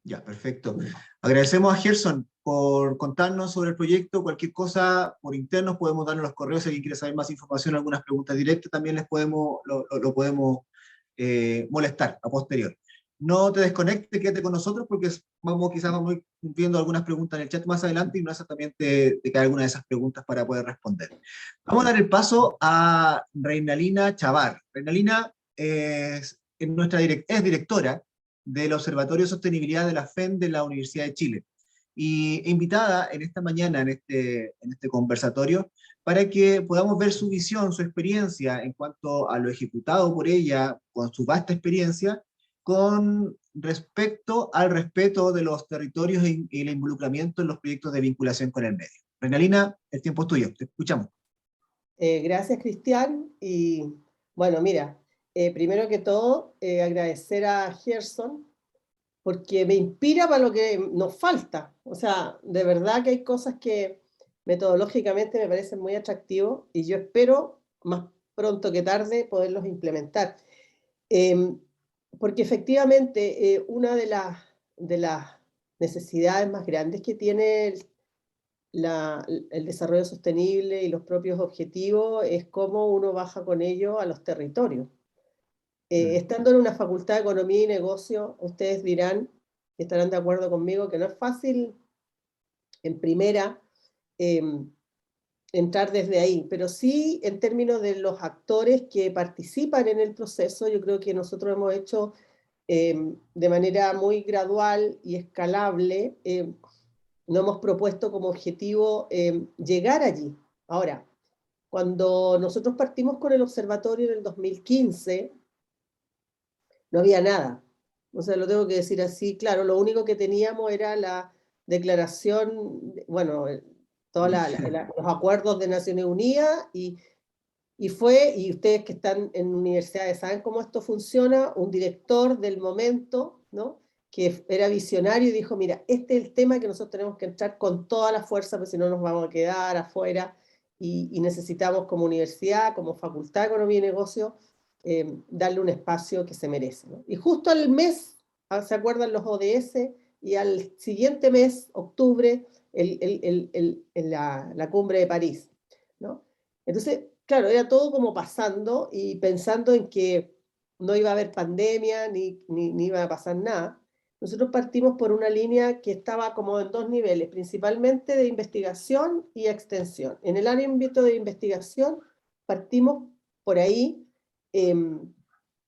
Ya, perfecto. Agradecemos a Gerson por contarnos sobre el proyecto. Cualquier cosa por internos podemos darle los correos. Si alguien quiere saber más información, algunas preguntas directas, también lo podemos molestar a posterior. No te desconectes, quédate con nosotros porque quizás vamos a ir viendo algunas preguntas en el chat más adelante y no exactamente te cae alguna de esas preguntas para poder responder. Vamos a dar el paso a Reinalina Chavar. Reinalina es directora del Observatorio de Sostenibilidad de la FEN de la Universidad de Chile. Y invitada en esta mañana, en este conversatorio, para que podamos ver su visión, su experiencia en cuanto a lo ejecutado por ella, con su vasta experiencia, con respecto al respeto de los territorios y el involucramiento en los proyectos de vinculación con el medio. Renalina, el tiempo es tuyo, te escuchamos. Gracias, Cristian. Y bueno, mira, primero que todo, agradecer a Gerson porque me inspira para lo que nos falta. O sea, de verdad que hay cosas que metodológicamente me parecen muy atractivos y yo espero más pronto que tarde poderlos implementar. Porque efectivamente una de las necesidades más grandes que tiene el desarrollo sostenible y los propios objetivos es cómo uno baja con ello a los territorios. Estando en una facultad de Economía y Negocio, ustedes dirán, estarán de acuerdo conmigo, que no es fácil en primera entrar desde ahí, pero sí en términos de los actores que participan en el proceso, yo creo que nosotros hemos hecho de manera muy gradual y escalable, nos hemos propuesto como objetivo llegar allí. Ahora, cuando nosotros partimos con el observatorio en el 2015, no había nada. O sea, lo tengo que decir así, claro, lo único que teníamos era la declaración, bueno, todos los acuerdos de Naciones Unidas y ustedes que están en universidades saben cómo esto funciona, un director del momento, ¿no?, que era visionario y dijo, mira, este es el tema que nosotros tenemos que entrar con toda la fuerza, porque si no nos vamos a quedar afuera y necesitamos como universidad, como facultad de Economía y Negocio, darle un espacio que se merece, ¿no? Y justo al mes, ¿se acuerdan los ODS? Y al siguiente mes, octubre, la cumbre de París, ¿no? Entonces, claro, era todo como pasando y pensando en que no iba a haber pandemia ni iba a pasar nada. Nosotros partimos por una línea que estaba como en dos niveles, principalmente de investigación y extensión. En el ámbito de investigación partimos por ahí,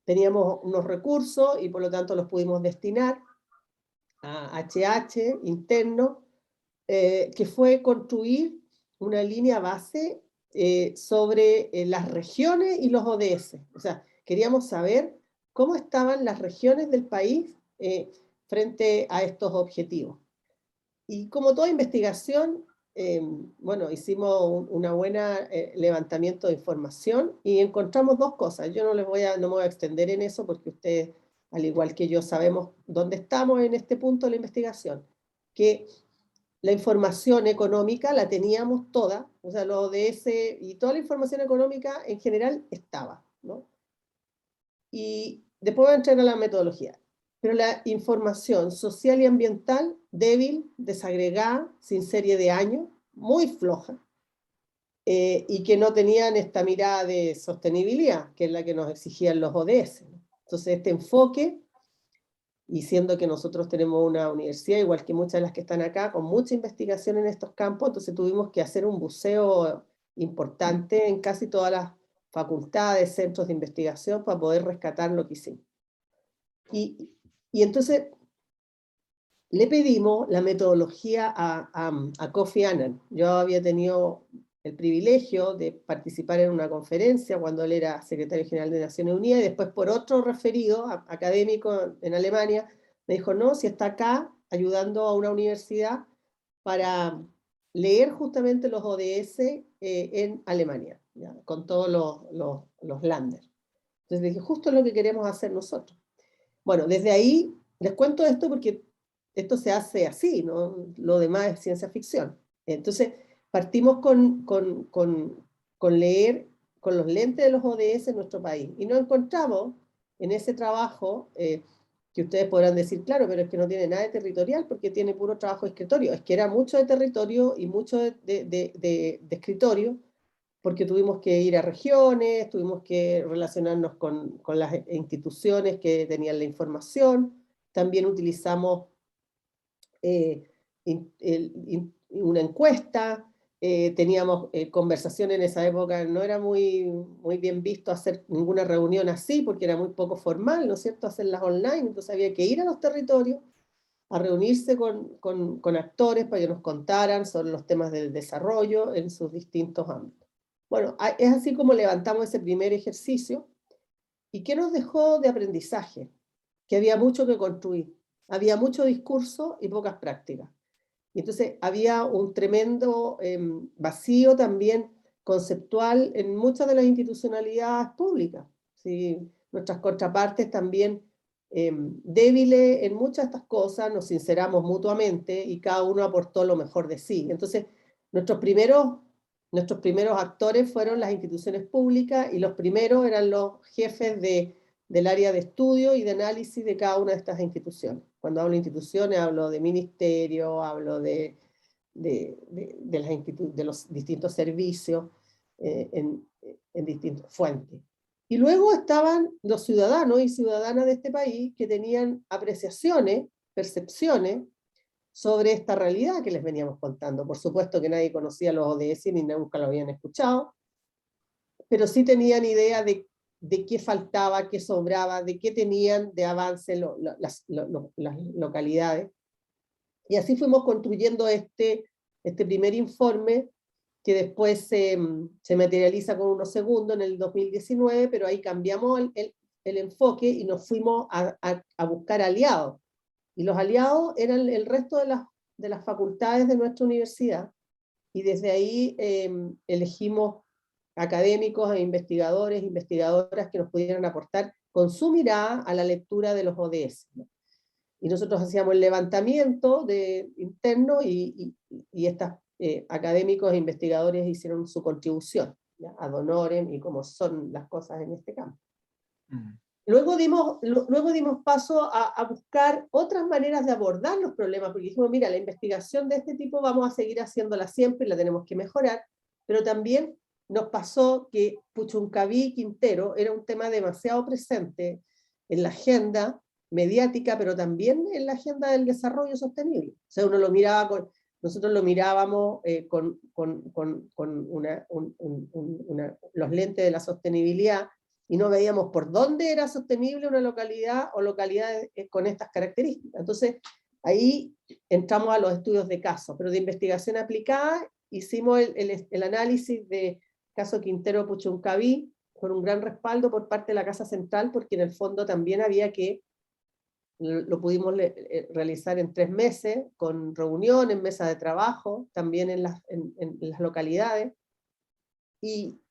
teníamos unos recursos y por lo tanto los pudimos destinar a HH interno, que fue construir una línea base sobre las regiones y los ODS. O sea, Queríamos saber cómo estaban las regiones del país frente a estos objetivos. Y como toda investigación, bueno, hicimos una buena levantamiento de información y encontramos dos cosas. Yo no me voy a extender en eso porque ustedes, al igual que yo, sabemos dónde estamos en este punto de la investigación. Que la información económica la teníamos toda, o sea, los ODS y toda la información económica en general estaba, ¿no? Y después voy a entrar a la metodología. Pero la información social y ambiental, débil, desagregada, sin serie de años, muy floja, y que no tenían esta mirada de sostenibilidad, que es la que nos exigían los ODS. Entonces, este enfoque, y siendo que nosotros tenemos una universidad, igual que muchas de las que están acá, con mucha investigación en estos campos, entonces tuvimos que hacer un buceo importante en casi todas las facultades, centros de investigación, para poder rescatar lo que hicimos. Y entonces le pedimos la metodología a Kofi Annan. Yo había tenido el privilegio de participar en una conferencia cuando él era secretario general de Naciones Unidas, y después por otro referido académico en Alemania, me dijo, no, si está acá ayudando a una universidad para leer justamente los ODS en Alemania, ¿ya? Con todos los Länder. Entonces dije, justo lo que queremos hacer nosotros. Bueno, desde ahí les cuento esto porque esto se hace así, ¿no? Lo demás es ciencia ficción. Entonces, partimos con leer con los lentes de los ODS en nuestro país. Y nos encontramos en ese trabajo, que ustedes podrán decir, claro, pero es que no tiene nada de territorial porque tiene puro trabajo de escritorio. Es que era mucho de territorio y mucho de escritorio, porque tuvimos que ir a regiones, tuvimos que relacionarnos con las instituciones que tenían la información, también utilizamos una encuesta, teníamos conversación en esa época, no era muy bien visto hacer ninguna reunión así, porque era muy poco formal, ¿no es cierto?, hacerlas online, entonces había que ir a los territorios, a reunirse con actores para que nos contaran sobre los temas del desarrollo en sus distintos ámbitos. Bueno, es así como levantamos ese primer ejercicio. ¿Y qué nos dejó de aprendizaje? Que había mucho que construir. Había mucho discurso y pocas prácticas. Y entonces había un tremendo vacío también conceptual en muchas de las institucionalidades públicas. ¿Sí? Nuestras contrapartes también débiles en muchas de estas cosas, nos sinceramos mutuamente y cada uno aportó lo mejor de sí. Entonces, nuestros primeros actores fueron las instituciones públicas y los primeros eran los jefes del área de estudio y de análisis de cada una de estas instituciones. Cuando hablo de instituciones, hablo de ministerio, hablo de los distintos servicios en distintas fuentes. Y luego estaban los ciudadanos y ciudadanas de este país que tenían apreciaciones, percepciones sobre esta realidad que les veníamos contando. Por supuesto que nadie conocía los ODS ni nunca lo habían escuchado, pero sí tenían idea de qué faltaba, qué sobraba, de qué tenían de avance las localidades. Y así fuimos construyendo este primer informe, que después se materializa con unos segundos en el 2019, pero ahí cambiamos el enfoque y nos fuimos a buscar aliados. Y los aliados eran el resto de las facultades de nuestra universidad, y desde ahí elegimos académicos e investigadores, investigadoras que nos pudieran aportar con su mirada a la lectura de los ODS. Y nosotros hacíamos el levantamiento interno y estos académicos e investigadores hicieron su contribución, ¿ya? Ad honorem y como son las cosas en este campo. Luego dimos paso a buscar otras maneras de abordar los problemas, porque dijimos, mira, la investigación de este tipo vamos a seguir haciéndola siempre, la tenemos que mejorar, pero también nos pasó que Puchuncaví Quintero era un tema demasiado presente en la agenda mediática, pero también en la agenda del desarrollo sostenible. O sea, nosotros lo mirábamos con los lentes de la sostenibilidad, y no veíamos por dónde era sostenible una localidad o localidades con estas características. Entonces, ahí entramos a los estudios de caso, pero de investigación aplicada hicimos el análisis de caso Quintero Puchuncaví, con un gran respaldo por parte de la Casa Central, porque en el fondo también había que, lo pudimos realizar en 3 meses, con reuniones, mesas de trabajo, también en las localidades, y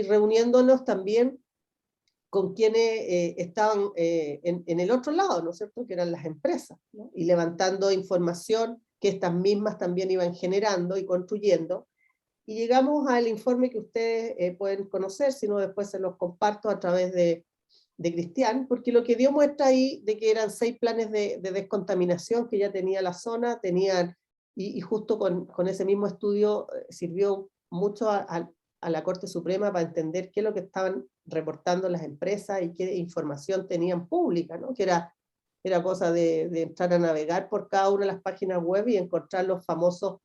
reuniéndonos también con quienes estaban en el otro lado, ¿no es cierto?, que eran las empresas, ¿no? Y levantando información que estas mismas también iban generando y construyendo, y llegamos al informe que ustedes pueden conocer, si no después se los comparto a través de Cristian, porque lo que dio muestra ahí de que eran 6 planes de descontaminación que ya tenía la zona, y justo con ese mismo estudio sirvió mucho a la Corte Suprema para entender qué es lo que estaban reportando las empresas y qué información tenían pública, ¿no? Que era cosa de entrar a navegar por cada una de las páginas web y encontrar los famosos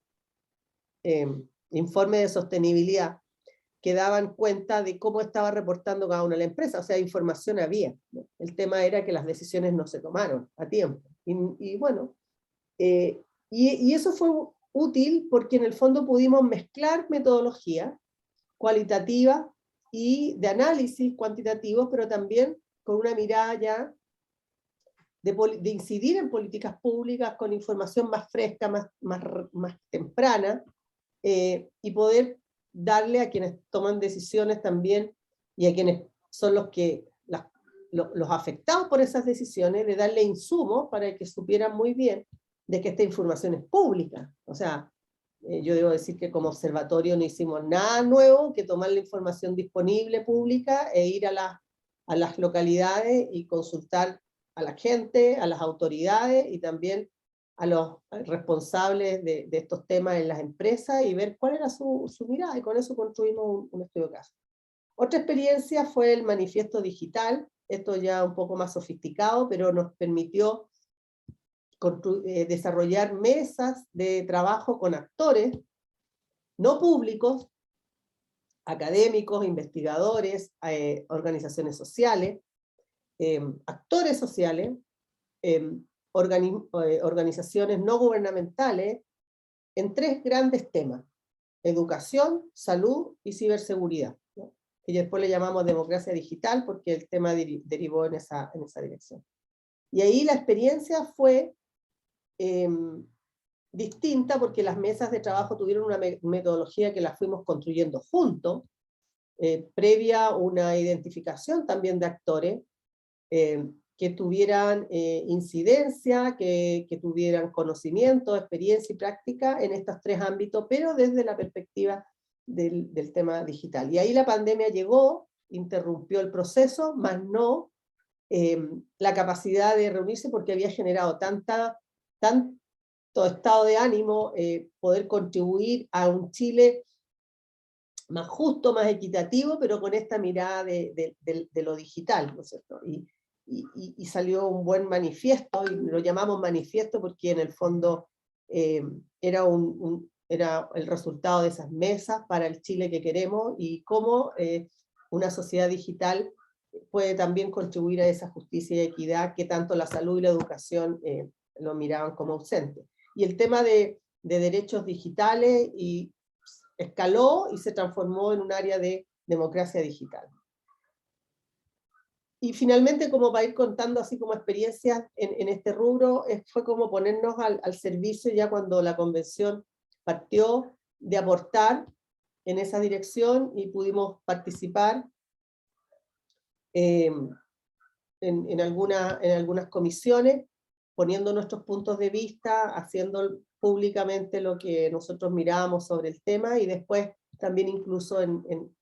informes de sostenibilidad que daban cuenta de cómo estaba reportando cada una de las empresas, o sea, información había, ¿no? El tema era que las decisiones no se tomaron a tiempo. Y bueno, y eso fue útil porque en el fondo pudimos mezclar metodología cualitativa y de análisis cuantitativo, pero también con una mirada ya de incidir en políticas públicas con información más fresca, más temprana, y poder darle a quienes toman decisiones también, y a quienes son los afectados por esas decisiones, de darle insumos para que supieran muy bien de que esta información es pública. O sea, yo debo decir que como observatorio no hicimos nada nuevo que tomar la información disponible pública e ir a las localidades y consultar a la gente, a las autoridades y también a los responsables de estos temas en las empresas y ver cuál era su mirada, y con eso construimos un estudio de caso. Otra experiencia fue el manifiesto digital, esto ya un poco más sofisticado, pero nos permitió desarrollar mesas de trabajo con actores no públicos, académicos, investigadores, organizaciones sociales, actores sociales, organizaciones no gubernamentales, en 3 grandes temas: educación, salud y ciberseguridad, ¿no? Y después le llamamos democracia digital porque el tema derivó en esa dirección. Y ahí la experiencia fue distinta porque las mesas de trabajo tuvieron una metodología que la fuimos construyendo juntos, previa una identificación también de actores, que tuvieran incidencia, que tuvieran conocimiento, experiencia y práctica en estos 3 ámbitos, pero desde la perspectiva del tema digital. Y ahí la pandemia llegó, interrumpió el proceso, más no la capacidad de reunirse, porque había generado tanto estado de ánimo, poder contribuir a un Chile más justo, más equitativo, pero con esta mirada de lo digital, ¿no es cierto? Y salió un buen manifiesto, y lo llamamos manifiesto porque en el fondo era el resultado de esas mesas para el Chile que queremos, y cómo una sociedad digital puede también contribuir a esa justicia y equidad que tanto la salud y la educación lo miraban como ausente. Y el tema de derechos digitales escaló y se transformó en un área de democracia digital. Y finalmente, como para ir contando así como experiencias en este rubro, fue como ponernos al servicio ya cuando la convención partió de aportar en esa dirección, y pudimos participar en algunas comisiones, poniendo nuestros puntos de vista, haciendo públicamente lo que nosotros mirábamos sobre el tema, y después también incluso en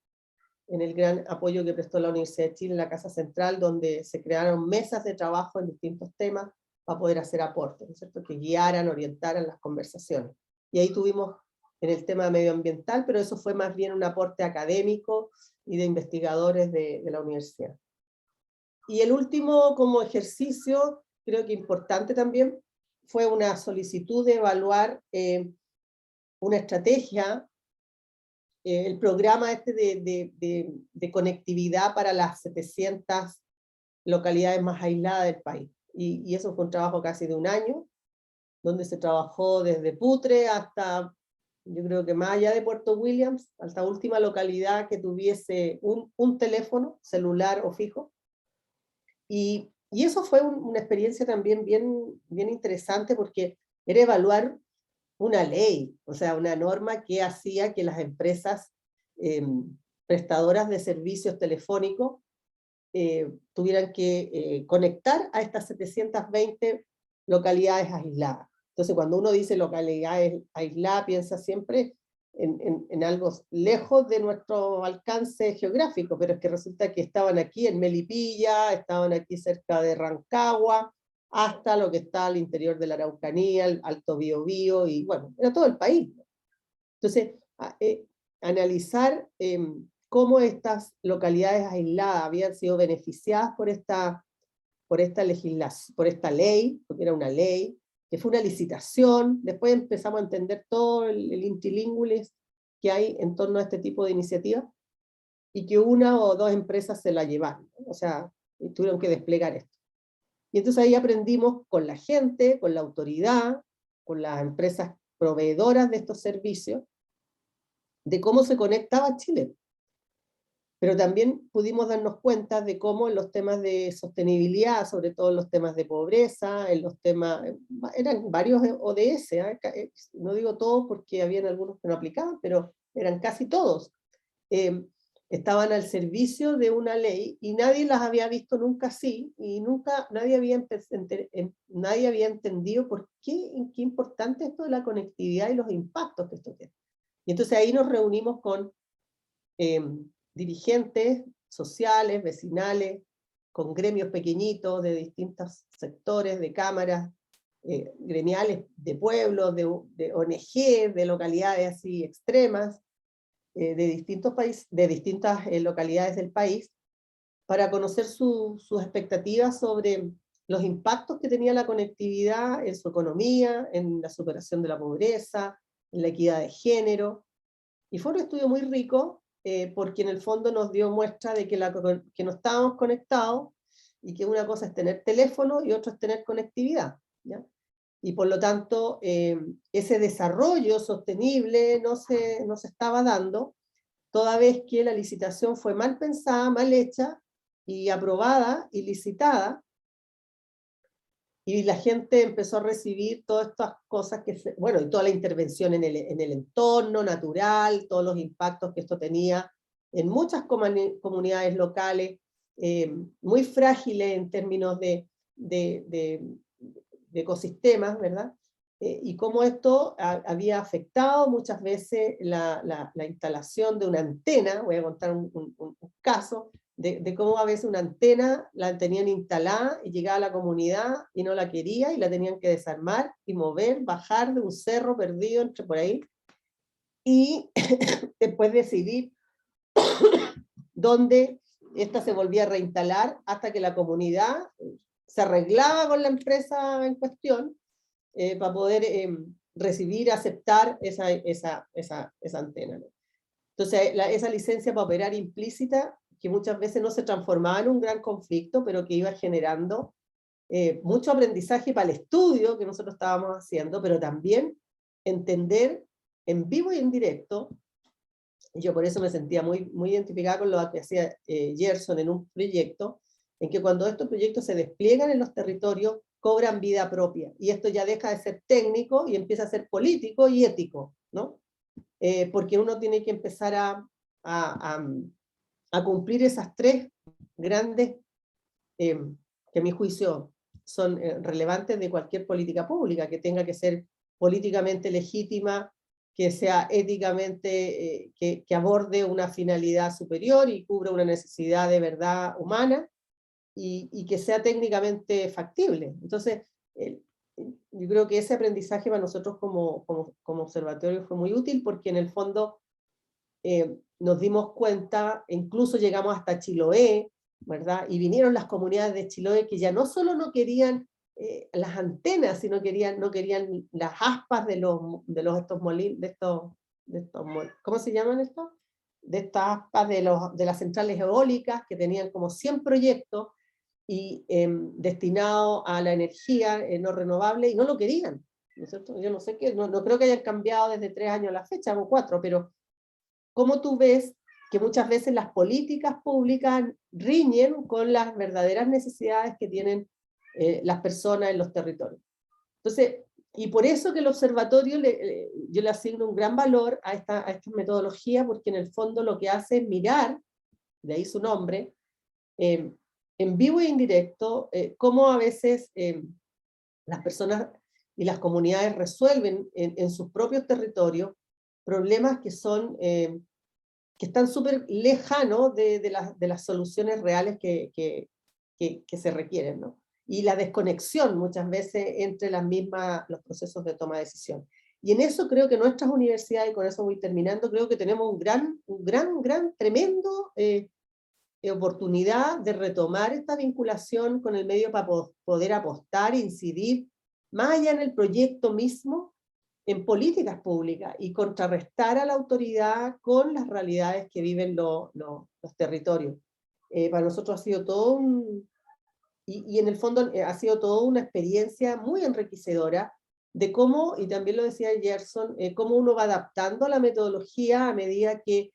el gran apoyo que prestó la Universidad de Chile en la Casa Central, donde se crearon mesas de trabajo en distintos temas para poder hacer aportes, ¿no es cierto?, que guiaran, orientaran las conversaciones. Y ahí tuvimos en el tema medioambiental, pero eso fue más bien un aporte académico y de investigadores de la universidad. Y el último como ejercicio, creo que importante también, fue una solicitud de evaluar una estrategia, el programa de conectividad para las 700 localidades más aisladas del país. Y eso fue un trabajo casi de un año, donde se trabajó desde Putre hasta yo creo que más allá de Puerto Williams, hasta última localidad que tuviese un teléfono celular o fijo. Y eso fue una experiencia también bien interesante, porque era evaluar una ley, o sea, una norma que hacía que las empresas prestadoras de servicios telefónicos tuvieran que conectar a estas 720 localidades aisladas. Entonces, cuando uno dice localidades aisladas, piensa siempre en algo lejos de nuestro alcance geográfico, pero es que resulta que estaban aquí en Melipilla, estaban aquí cerca de Rancagua, hasta lo que está al interior de la Araucanía, el Alto Biobío, y bueno, era todo el país. Entonces, analizar cómo estas localidades aisladas habían sido beneficiadas por esta legislación, por esta ley, porque era una ley, que fue una licitación. Después empezamos a entender todo el intralíngulis que hay en torno a este tipo de iniciativas, y que una o dos empresas se la llevaron, o sea, tuvieron que desplegar esto. Y entonces ahí aprendimos con la gente, con la autoridad, con las empresas proveedoras de estos servicios, de cómo se conectaba Chile. Pero también pudimos darnos cuenta de cómo en los temas de sostenibilidad, sobre todo en los temas de pobreza, en los temas, eran varios ODS, no digo todos porque habían algunos que no aplicaban, pero eran casi todos, estaban al servicio de una ley, y nadie las había visto nunca así, y nunca nadie había entendido por qué importante esto de la conectividad y los impactos que esto tiene. Y entonces ahí nos reunimos con dirigentes sociales, vecinales, con gremios pequeñitos de distintos sectores, de cámaras gremiales de pueblos, de ONG, de localidades así extremas, de distintos países, de distintas localidades del país, para conocer sus expectativas sobre los impactos que tenía la conectividad en su economía, en la superación de la pobreza, en la equidad de género. Y fue un estudio muy rico, porque en el fondo nos dio muestra de que no estábamos conectados, y que una cosa es tener teléfono y otra es tener conectividad, ¿ya? Y por lo tanto, ese desarrollo sostenible no se estaba dando, toda vez que la licitación fue mal pensada, mal hecha, y aprobada y licitada, y la gente empezó a recibir todas estas cosas bueno, y toda la intervención en el entorno natural, todos los impactos que esto tenía en muchas comunidades locales, muy frágiles en términos de ecosistemas, ¿verdad? Y cómo esto había afectado muchas veces la instalación de una antena. Voy a contar un caso, de cómo a veces una antena la tenían instalada y llegaba a la comunidad y no la quería, y la tenían que desarmar y mover, bajar de un cerro perdido entre por ahí, y después decidir dónde esta se volvía a reinstalar, hasta que la comunidad se arreglaba con la empresa en cuestión para poder recibir, aceptar esa antena, ¿no? Entonces, esa licencia para operar implícita, que muchas veces no se transformaba en un gran conflicto, pero que iba generando mucho aprendizaje para el estudio que nosotros estábamos haciendo, pero también entender en vivo y en directo. Y yo por eso me sentía muy identificada con lo que hacía Gerson en un proyecto, en que cuando estos proyectos se despliegan en los territorios, cobran vida propia, y esto ya deja de ser técnico y empieza a ser político y ético, ¿no? Porque uno tiene que empezar a cumplir esas tres grandes, que a mi juicio son relevantes de cualquier política pública, que tenga que ser políticamente legítima, que sea éticamente, que aborde una finalidad superior y cubra una necesidad de verdad humana, y que sea técnicamente factible. Entonces, yo creo que ese aprendizaje para nosotros como observatorio fue muy útil, porque en el fondo nos dimos cuenta, incluso llegamos hasta Chiloé, ¿verdad? Y vinieron las comunidades de Chiloé, que ya no solo no querían las antenas, sino no querían las aspas estos molinos, ¿cómo se llaman estos? De estas aspas de las centrales eólicas, que tenían como 100 proyectos y destinados a la energía no renovable, y no lo querían. ¿no es cierto? Yo no sé qué, no creo que hayan cambiado desde 3 años a la fecha, o 4, pero ¿cómo tú ves que muchas veces las políticas públicas riñen con las verdaderas necesidades que tienen las personas en los territorios? Entonces, y por eso que el observatorio yo le asigno un gran valor a esta metodología, porque en el fondo lo que hace es mirar, de ahí su nombre, en vivo e indirecto, cómo a veces las personas y las comunidades resuelven en sus propios territorios problemas que son, que están súper lejanos de las soluciones reales que se requieren, ¿no? Y la desconexión muchas veces entre los procesos de toma de decisión. Y en eso creo que nuestras universidades, y con eso voy terminando, creo que tenemos un gran, tremendo oportunidad de retomar esta vinculación con el medio para poder apostar, incidir, más allá en el proyecto mismo, en políticas públicas y contrarrestar a la autoridad con las realidades que viven los territorios. Para nosotros ha sido todo y en el fondo ha sido toda una experiencia muy enriquecedora de cómo, y también lo decía Gerson, cómo uno va adaptando la metodología a medida que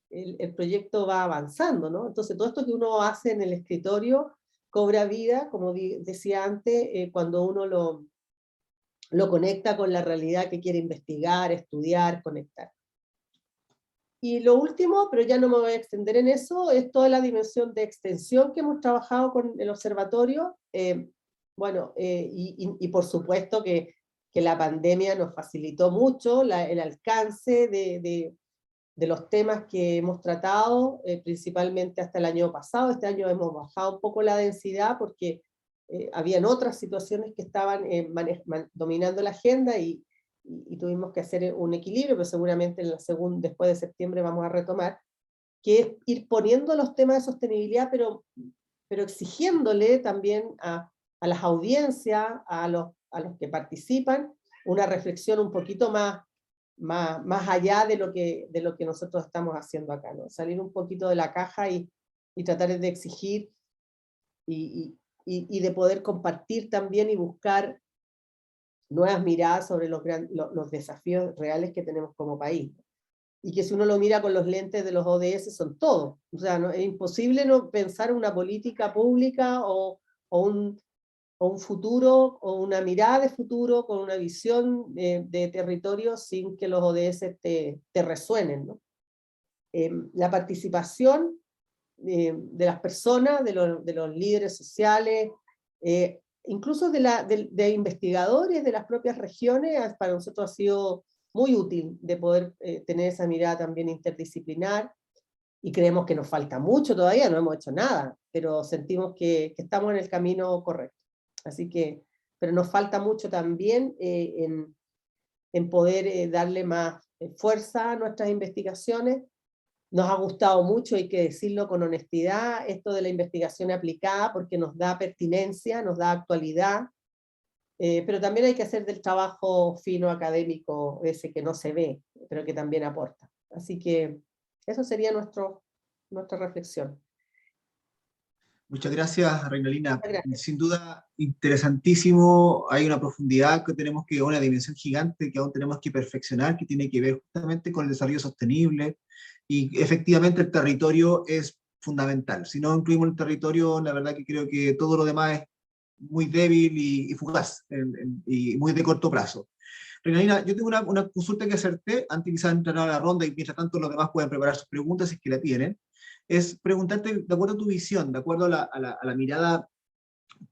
el proyecto va avanzando, ¿no? Entonces todo esto que uno hace en el escritorio cobra vida, como decía antes, cuando uno lo conecta con la realidad que quiere investigar, estudiar, conectar. Y lo último, pero ya no me voy a extender en eso, es toda la dimensión de extensión que hemos trabajado con el observatorio. Y por supuesto que la pandemia nos facilitó mucho el alcance de los temas que hemos tratado, principalmente hasta el año pasado. Este año hemos bajado un poco la densidad porque habían otras situaciones que estaban dominando la agenda y tuvimos que hacer un equilibrio, pero seguramente después de septiembre vamos a retomar, que es ir poniendo los temas de sostenibilidad, pero exigiéndole también a las audiencias, a los que participan, una reflexión un poquito más allá de lo que nosotros estamos haciendo acá, ¿no? Salir un poquito de la caja y tratar de exigir y de poder compartir también y buscar nuevas miradas sobre los desafíos reales que tenemos como país. Y que si uno lo mira con los lentes de los ODS son todos. O sea, es imposible no pensar una política pública o un futuro, o una mirada de futuro con una visión de territorio sin que los ODS te resuenen, ¿no? La participación de las personas, de los líderes sociales, incluso de investigadores de las propias regiones, para nosotros ha sido muy útil de poder tener esa mirada también interdisciplinar, y creemos que nos falta mucho todavía, no hemos hecho nada, pero sentimos que estamos en el camino correcto. Así que, pero nos falta mucho también en poder darle más fuerza a nuestras investigaciones. Nos ha gustado mucho, hay que decirlo con honestidad, esto de la investigación aplicada, porque nos da pertinencia, nos da actualidad, pero también hay que hacer del trabajo fino académico, ese que no se ve, pero que también aporta. Así que eso sería nuestra reflexión. Muchas gracias, Reinalina. Muchas gracias. Sin duda, interesantísimo. Hay una profundidad una dimensión gigante que aún tenemos que perfeccionar, que tiene que ver justamente con el desarrollo sostenible. Y efectivamente el territorio es fundamental. Si no incluimos el territorio, la verdad que creo que todo lo demás es muy débil y fugaz, y muy de corto plazo. Reinalina, yo tengo una consulta que hacerte antes quizás de entrar a la ronda, y mientras tanto los demás pueden preparar sus preguntas si es que la tienen. Es preguntarte, de acuerdo a tu visión, de acuerdo a la mirada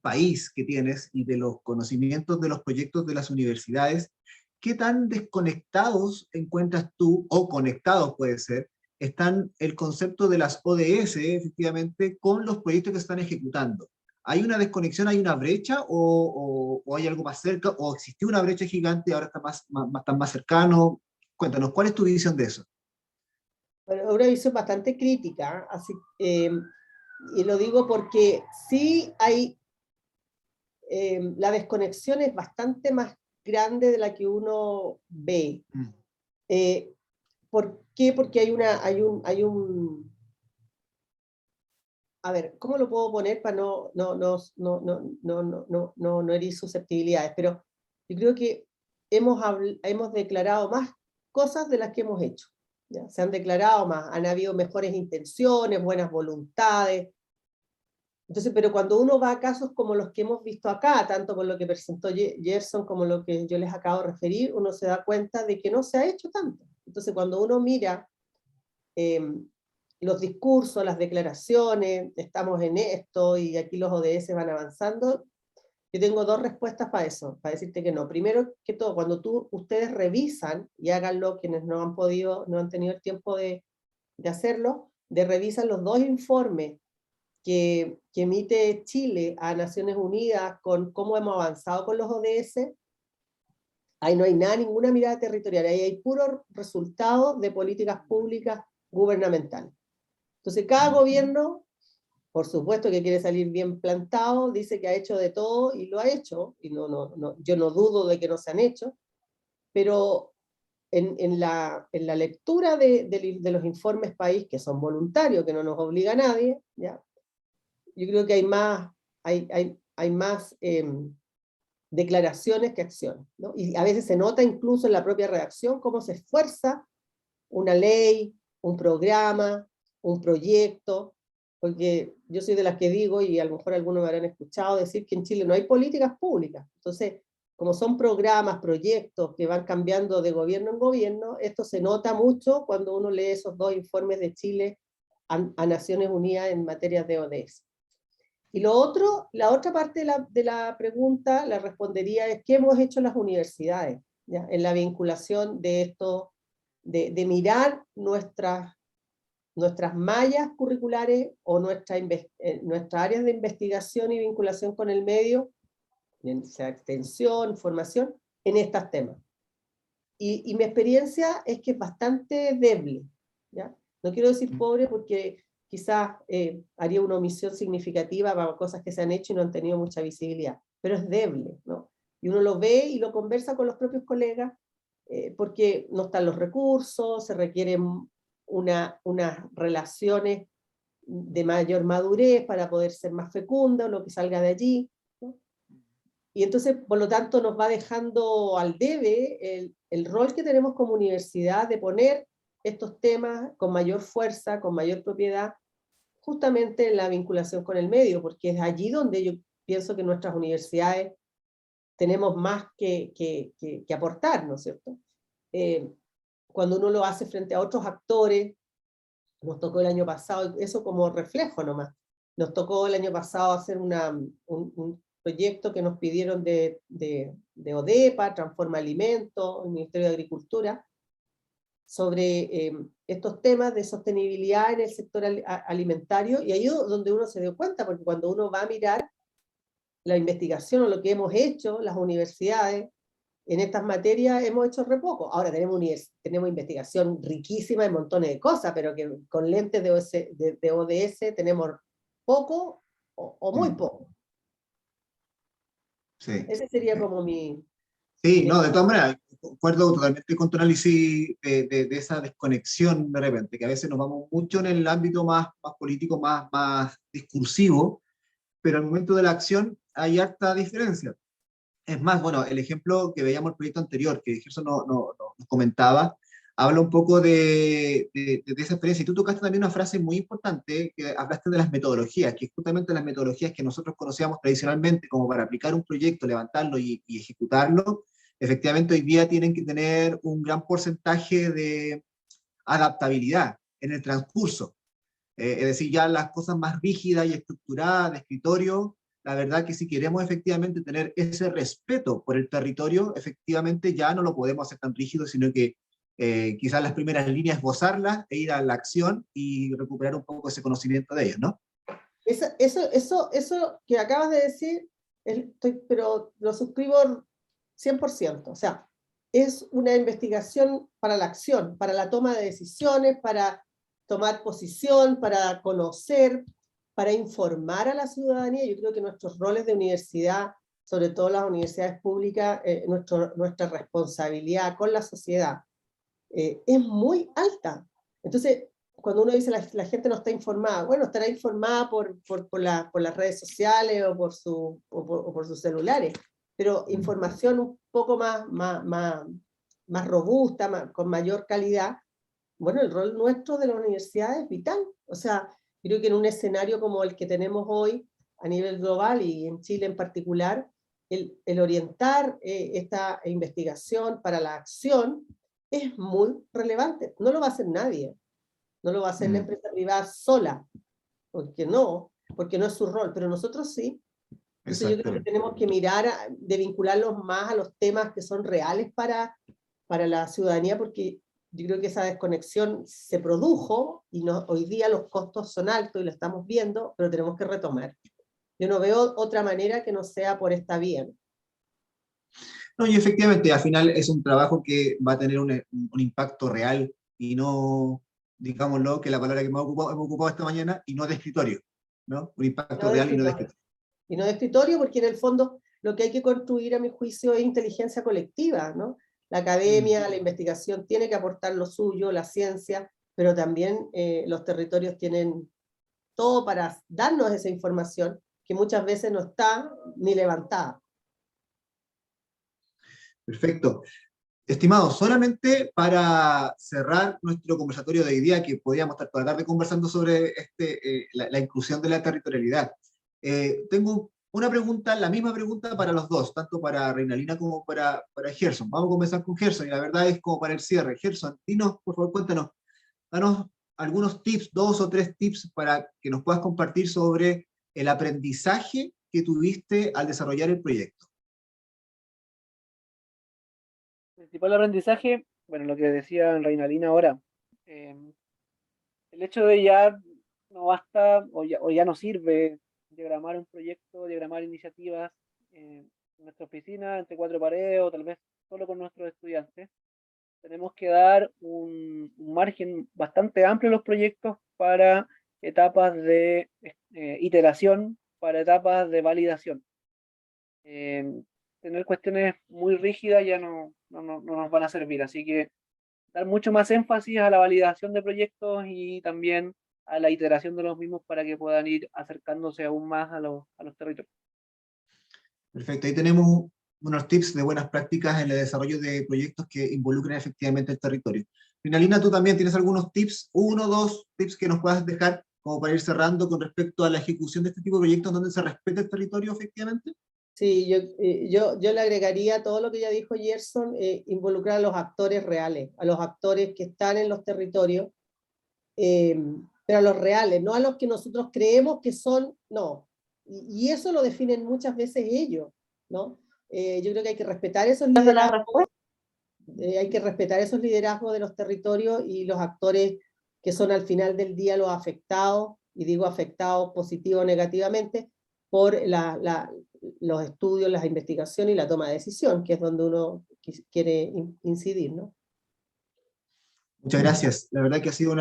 país que tienes y de los conocimientos de los proyectos de las universidades, ¿qué tan desconectados encuentras tú, o conectados puede ser, están el concepto de las ODS, efectivamente, con los proyectos que están ejecutando? ¿Hay una desconexión, hay una brecha, o hay algo más cerca, o existió una brecha gigante y ahora están más cercanos? Cuéntanos, ¿cuál es tu visión de eso? Bueno, una visión bastante crítica, así, y lo digo porque sí hay, la desconexión es bastante más grande de la que uno ve. ¿Por qué? Porque hay un a ver, ¿cómo lo puedo poner para no herir susceptibilidades? Pero yo creo que hemos declarado más cosas de las que hemos hecho. ¿Ya? Se han declarado más, han habido mejores intenciones, buenas voluntades. Entonces, pero cuando uno va a casos como los que hemos visto acá, tanto con lo que presentó Gerson como lo que yo les acabo de referir, uno se da cuenta de que no se ha hecho tanto. Entonces, cuando uno mira los discursos, las declaraciones, estamos en esto y aquí los ODS van avanzando, yo tengo dos respuestas para eso, para decirte que no. Primero que todo, cuando ustedes revisan, y háganlo quienes no han podido, no han tenido el tiempo de hacerlo, revisan los dos informes que emite Chile a Naciones Unidas con cómo hemos avanzado con los ODS, ahí no hay nada, ninguna mirada territorial, ahí hay puro resultado de políticas públicas gubernamentales. Entonces cada gobierno, por supuesto que quiere salir bien plantado, dice que ha hecho de todo y lo ha hecho, y yo no dudo de que no se han hecho, pero en la lectura de los informes país, que son voluntarios, que no nos obliga a nadie, ¿ya? Yo creo que hay más declaraciones que acciones, ¿no? Y a veces se nota incluso en la propia redacción cómo se esfuerza una ley, un programa, un proyecto, porque yo soy de las que digo, y a lo mejor algunos me habrán escuchado decir que en Chile no hay políticas públicas. Entonces, como son programas, proyectos que van cambiando de gobierno en gobierno, esto se nota mucho cuando uno lee esos dos informes de Chile a Naciones Unidas en materia de ODS. Y lo otro, la otra parte de la pregunta la respondería es ¿qué hemos hecho las universidades? ¿Ya? En la vinculación de esto, de mirar nuestras mallas curriculares o nuestras áreas de investigación y vinculación con el medio, sea extensión, formación, en estos temas. Y mi experiencia es que es bastante débil, ¿ya? No quiero decir pobre porque quizás haría una omisión significativa para cosas que se han hecho y no han tenido mucha visibilidad, pero es débil, ¿no? Y uno lo ve y lo conversa con los propios colegas, porque no están los recursos, se requieren unas relaciones de mayor madurez para poder ser más fecunda, lo que salga de allí, ¿no? Y entonces, por lo tanto, nos va dejando al debe el rol que tenemos como universidad de poner estos temas con mayor fuerza, con mayor propiedad, justamente en la vinculación con el medio, porque es allí donde yo pienso que nuestras universidades tenemos más que aportar, ¿no es cierto? Cuando uno lo hace frente a otros actores, nos tocó el año pasado, eso como reflejo nomás, nos tocó el año pasado hacer un proyecto que nos pidieron de ODEPA, Transforma Alimentos, el Ministerio de Agricultura, sobre estos temas de sostenibilidad en el sector alimentario, y ahí es donde uno se dio cuenta, porque cuando uno va a mirar la investigación o lo que hemos hecho, las universidades, en estas materias hemos hecho re poco. Ahora tenemos investigación riquísima en montones de cosas, pero que con lentes de ODS tenemos poco o muy poco. Sí. Ese sería como mi... Sí, no, de todas maneras, concuerdo totalmente con tu análisis de esa desconexión de repente, que a veces nos vamos mucho en el ámbito más político, más discursivo, pero al momento de la acción hay harta diferencia. Es más, bueno, el ejemplo que veíamos en el proyecto anterior, que Gerson nos comentaba, habla un poco de esa experiencia. Y tú tocaste también una frase muy importante, que hablaste de las metodologías, que justamente las metodologías que nosotros conocíamos tradicionalmente como para aplicar un proyecto, levantarlo y ejecutarlo, efectivamente hoy día tienen que tener un gran porcentaje de adaptabilidad en el transcurso. Es decir, ya las cosas más rígidas y estructuradas de escritorio, la verdad que si queremos efectivamente tener ese respeto por el territorio, efectivamente ya no lo podemos hacer tan rígido, sino que quizás las primeras líneas esbozarlas e ir a la acción y recuperar un poco ese conocimiento de ellos, ¿no? Eso que acabas de decir, pero lo suscribo 100%. O sea, es una investigación para la acción, para la toma de decisiones, para tomar posición, para conocer, para informar a la ciudadanía. Yo creo que nuestros roles de universidad, sobre todo las universidades públicas, nuestra responsabilidad con la sociedad es muy alta. Entonces, cuando uno dice la gente no está informada, bueno, estará informada por las redes sociales o por sus celulares, pero información poco más robusta, con mayor calidad, bueno, el rol nuestro de la universidad es vital. O sea, creo que en un escenario como el que tenemos hoy, a nivel global y en Chile en particular, el orientar esta investigación para la acción es muy relevante. No lo va a hacer nadie. No lo va a hacer la empresa privada sola, porque no es su rol, pero nosotros sí. Entonces yo creo que tenemos que mirar de vincularlos más a los temas que son reales para la ciudadanía, porque yo creo que esa desconexión se produjo y hoy día los costos son altos y lo estamos viendo, pero tenemos que retomar. Yo no veo otra manera que no sea por esta vía. No, y efectivamente, al final es un trabajo que va a tener un impacto real y no, digámoslo, que la palabra que hemos ocupado esta mañana, y no de escritorio, ¿no? Un impacto real y no de escritorio. Y no de escritorio, porque en el fondo lo que hay que construir, a mi juicio, es inteligencia colectiva, ¿no? La academia, la investigación tiene que aportar lo suyo, la ciencia, pero también los territorios tienen todo para darnos esa información que muchas veces no está ni levantada. Perfecto. Estimados, solamente para cerrar nuestro conversatorio de hoy día, que podríamos estar toda la tarde conversando sobre la inclusión de la territorialidad. Tengo una pregunta, la misma pregunta para los dos, tanto para Reinalina como para Gerson. Vamos a comenzar con Gerson, y la verdad es como para el cierre. Gerson, dinos, por favor, cuéntanos, danos algunos tips, 2 o 3 tips para que nos puedas compartir sobre el aprendizaje que tuviste al desarrollar el proyecto. El principal aprendizaje, bueno, lo que decía Reinalina ahora, el hecho de ya no basta o ya no sirve diagramar un proyecto, diagramar iniciativas en nuestra oficina, entre 4 paredes o tal vez solo con nuestros estudiantes. Tenemos que dar un margen bastante amplio a los proyectos para etapas de iteración, para etapas de validación. Tener cuestiones muy rígidas ya no nos van a servir, así que dar mucho más énfasis a la validación de proyectos y también a la iteración de los mismos para que puedan ir acercándose aún más a los territorios. Perfecto, ahí tenemos unos tips de buenas prácticas en el desarrollo de proyectos que involucren efectivamente el territorio. Reinalina, ¿tú también tienes algunos tips, 1 o 2 tips que nos puedas dejar como para ir cerrando con respecto a la ejecución de este tipo de proyectos donde se respete el territorio efectivamente? Sí, yo le agregaría todo lo que ya dijo Gerson, involucrar a los actores reales, a los actores que están en los territorios, pero a los reales, no a los que nosotros creemos que son, no. Y eso lo definen muchas veces ellos, ¿no? Yo creo que hay que respetar esos liderazgos, de los territorios y los actores que son al final del día los afectados, y digo afectados positivo o negativamente, por los estudios, las investigaciones y la toma de decisión, que es donde uno quiere incidir, ¿no? Muchas gracias. La verdad que ha sido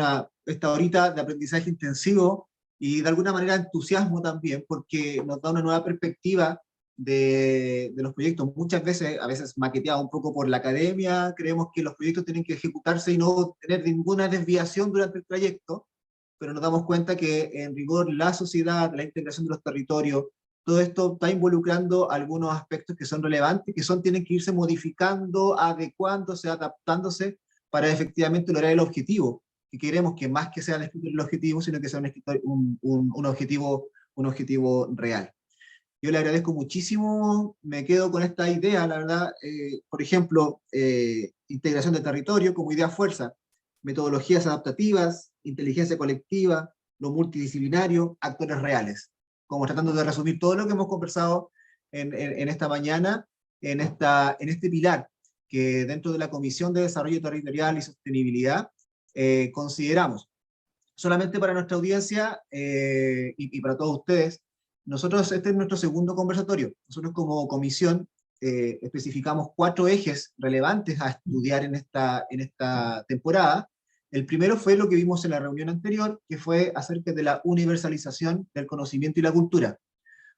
esta horita de aprendizaje intensivo y de alguna manera entusiasmo también, porque nos da una nueva perspectiva de los proyectos. Muchas veces, a veces maqueteado un poco por la academia, creemos que los proyectos tienen que ejecutarse y no tener ninguna desviación durante el trayecto, pero nos damos cuenta que en rigor la sociedad, la integración de los territorios, todo esto está involucrando algunos aspectos que son relevantes, que tienen que irse modificando, adecuándose, adaptándose, para efectivamente lograr el objetivo, que queremos que más que sea el objetivo, sino que sea un objetivo real. Yo le agradezco muchísimo, me quedo con esta idea, la verdad, por ejemplo, integración de territorio como idea fuerza, metodologías adaptativas, inteligencia colectiva, lo multidisciplinario, actores reales, como tratando de resumir todo lo que hemos conversado en esta mañana, en este pilar, que dentro de la Comisión de Desarrollo Territorial y Sostenibilidad consideramos. Solamente para nuestra audiencia y para todos ustedes, nosotros, este es nuestro segundo conversatorio. Nosotros como comisión especificamos 4 ejes relevantes a estudiar en esta temporada. El primero fue lo que vimos en la reunión anterior, que fue acerca de la universalización del conocimiento y la cultura.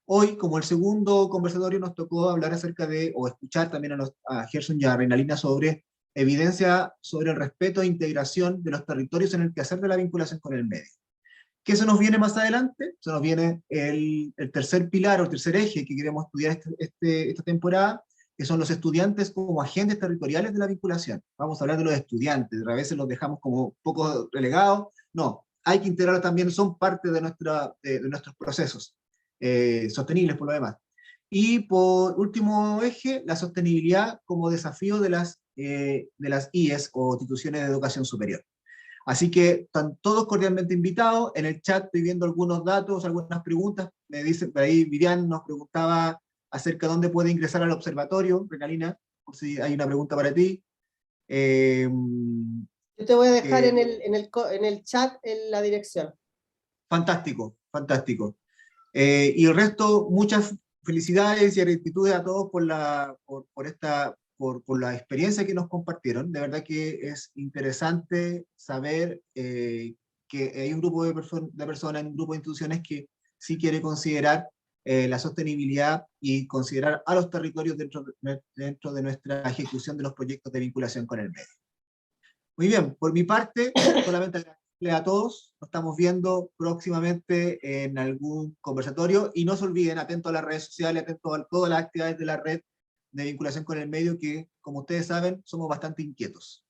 Hoy, como el segundo conversatorio, nos tocó hablar acerca o escuchar también a Gerson y a Reinalina sobre evidencia sobre el respeto e integración de los territorios en el quehacer de la vinculación con el medio. ¿Qué se nos viene más adelante? Se nos viene el tercer pilar o el tercer eje que queremos estudiar esta temporada, que son los estudiantes como agentes territoriales de la vinculación. Vamos a hablar de los estudiantes, a veces los dejamos como poco relegados. No, hay que integrarlos también, son parte de nuestros procesos sostenibles por lo demás. Y por último eje, la sostenibilidad como desafío de las IES o instituciones de educación superior. Así que están todos cordialmente invitados. En el chat estoy viendo algunos datos, algunas preguntas. Me dicen, por ahí Vivian nos preguntaba acerca de dónde puede ingresar al observatorio, Renalina, por si hay una pregunta para ti. Yo te voy a dejar en el chat la dirección. Fantástico, fantástico. Y el resto, muchas felicidades y gratitudes a todos por la experiencia que nos compartieron. De verdad que es interesante saber que hay un grupo de personas, un grupo de instituciones que sí quiere considerar la sostenibilidad y considerar a los territorios dentro de nuestra ejecución de los proyectos de vinculación con el medio. Muy bien, por mi parte, solamente agradecerles a todos. Nos estamos viendo próximamente en algún conversatorio y no se olviden, atentos a las redes sociales, atentos a todas las actividades de la red de vinculación con el medio, que como ustedes saben, somos bastante inquietos.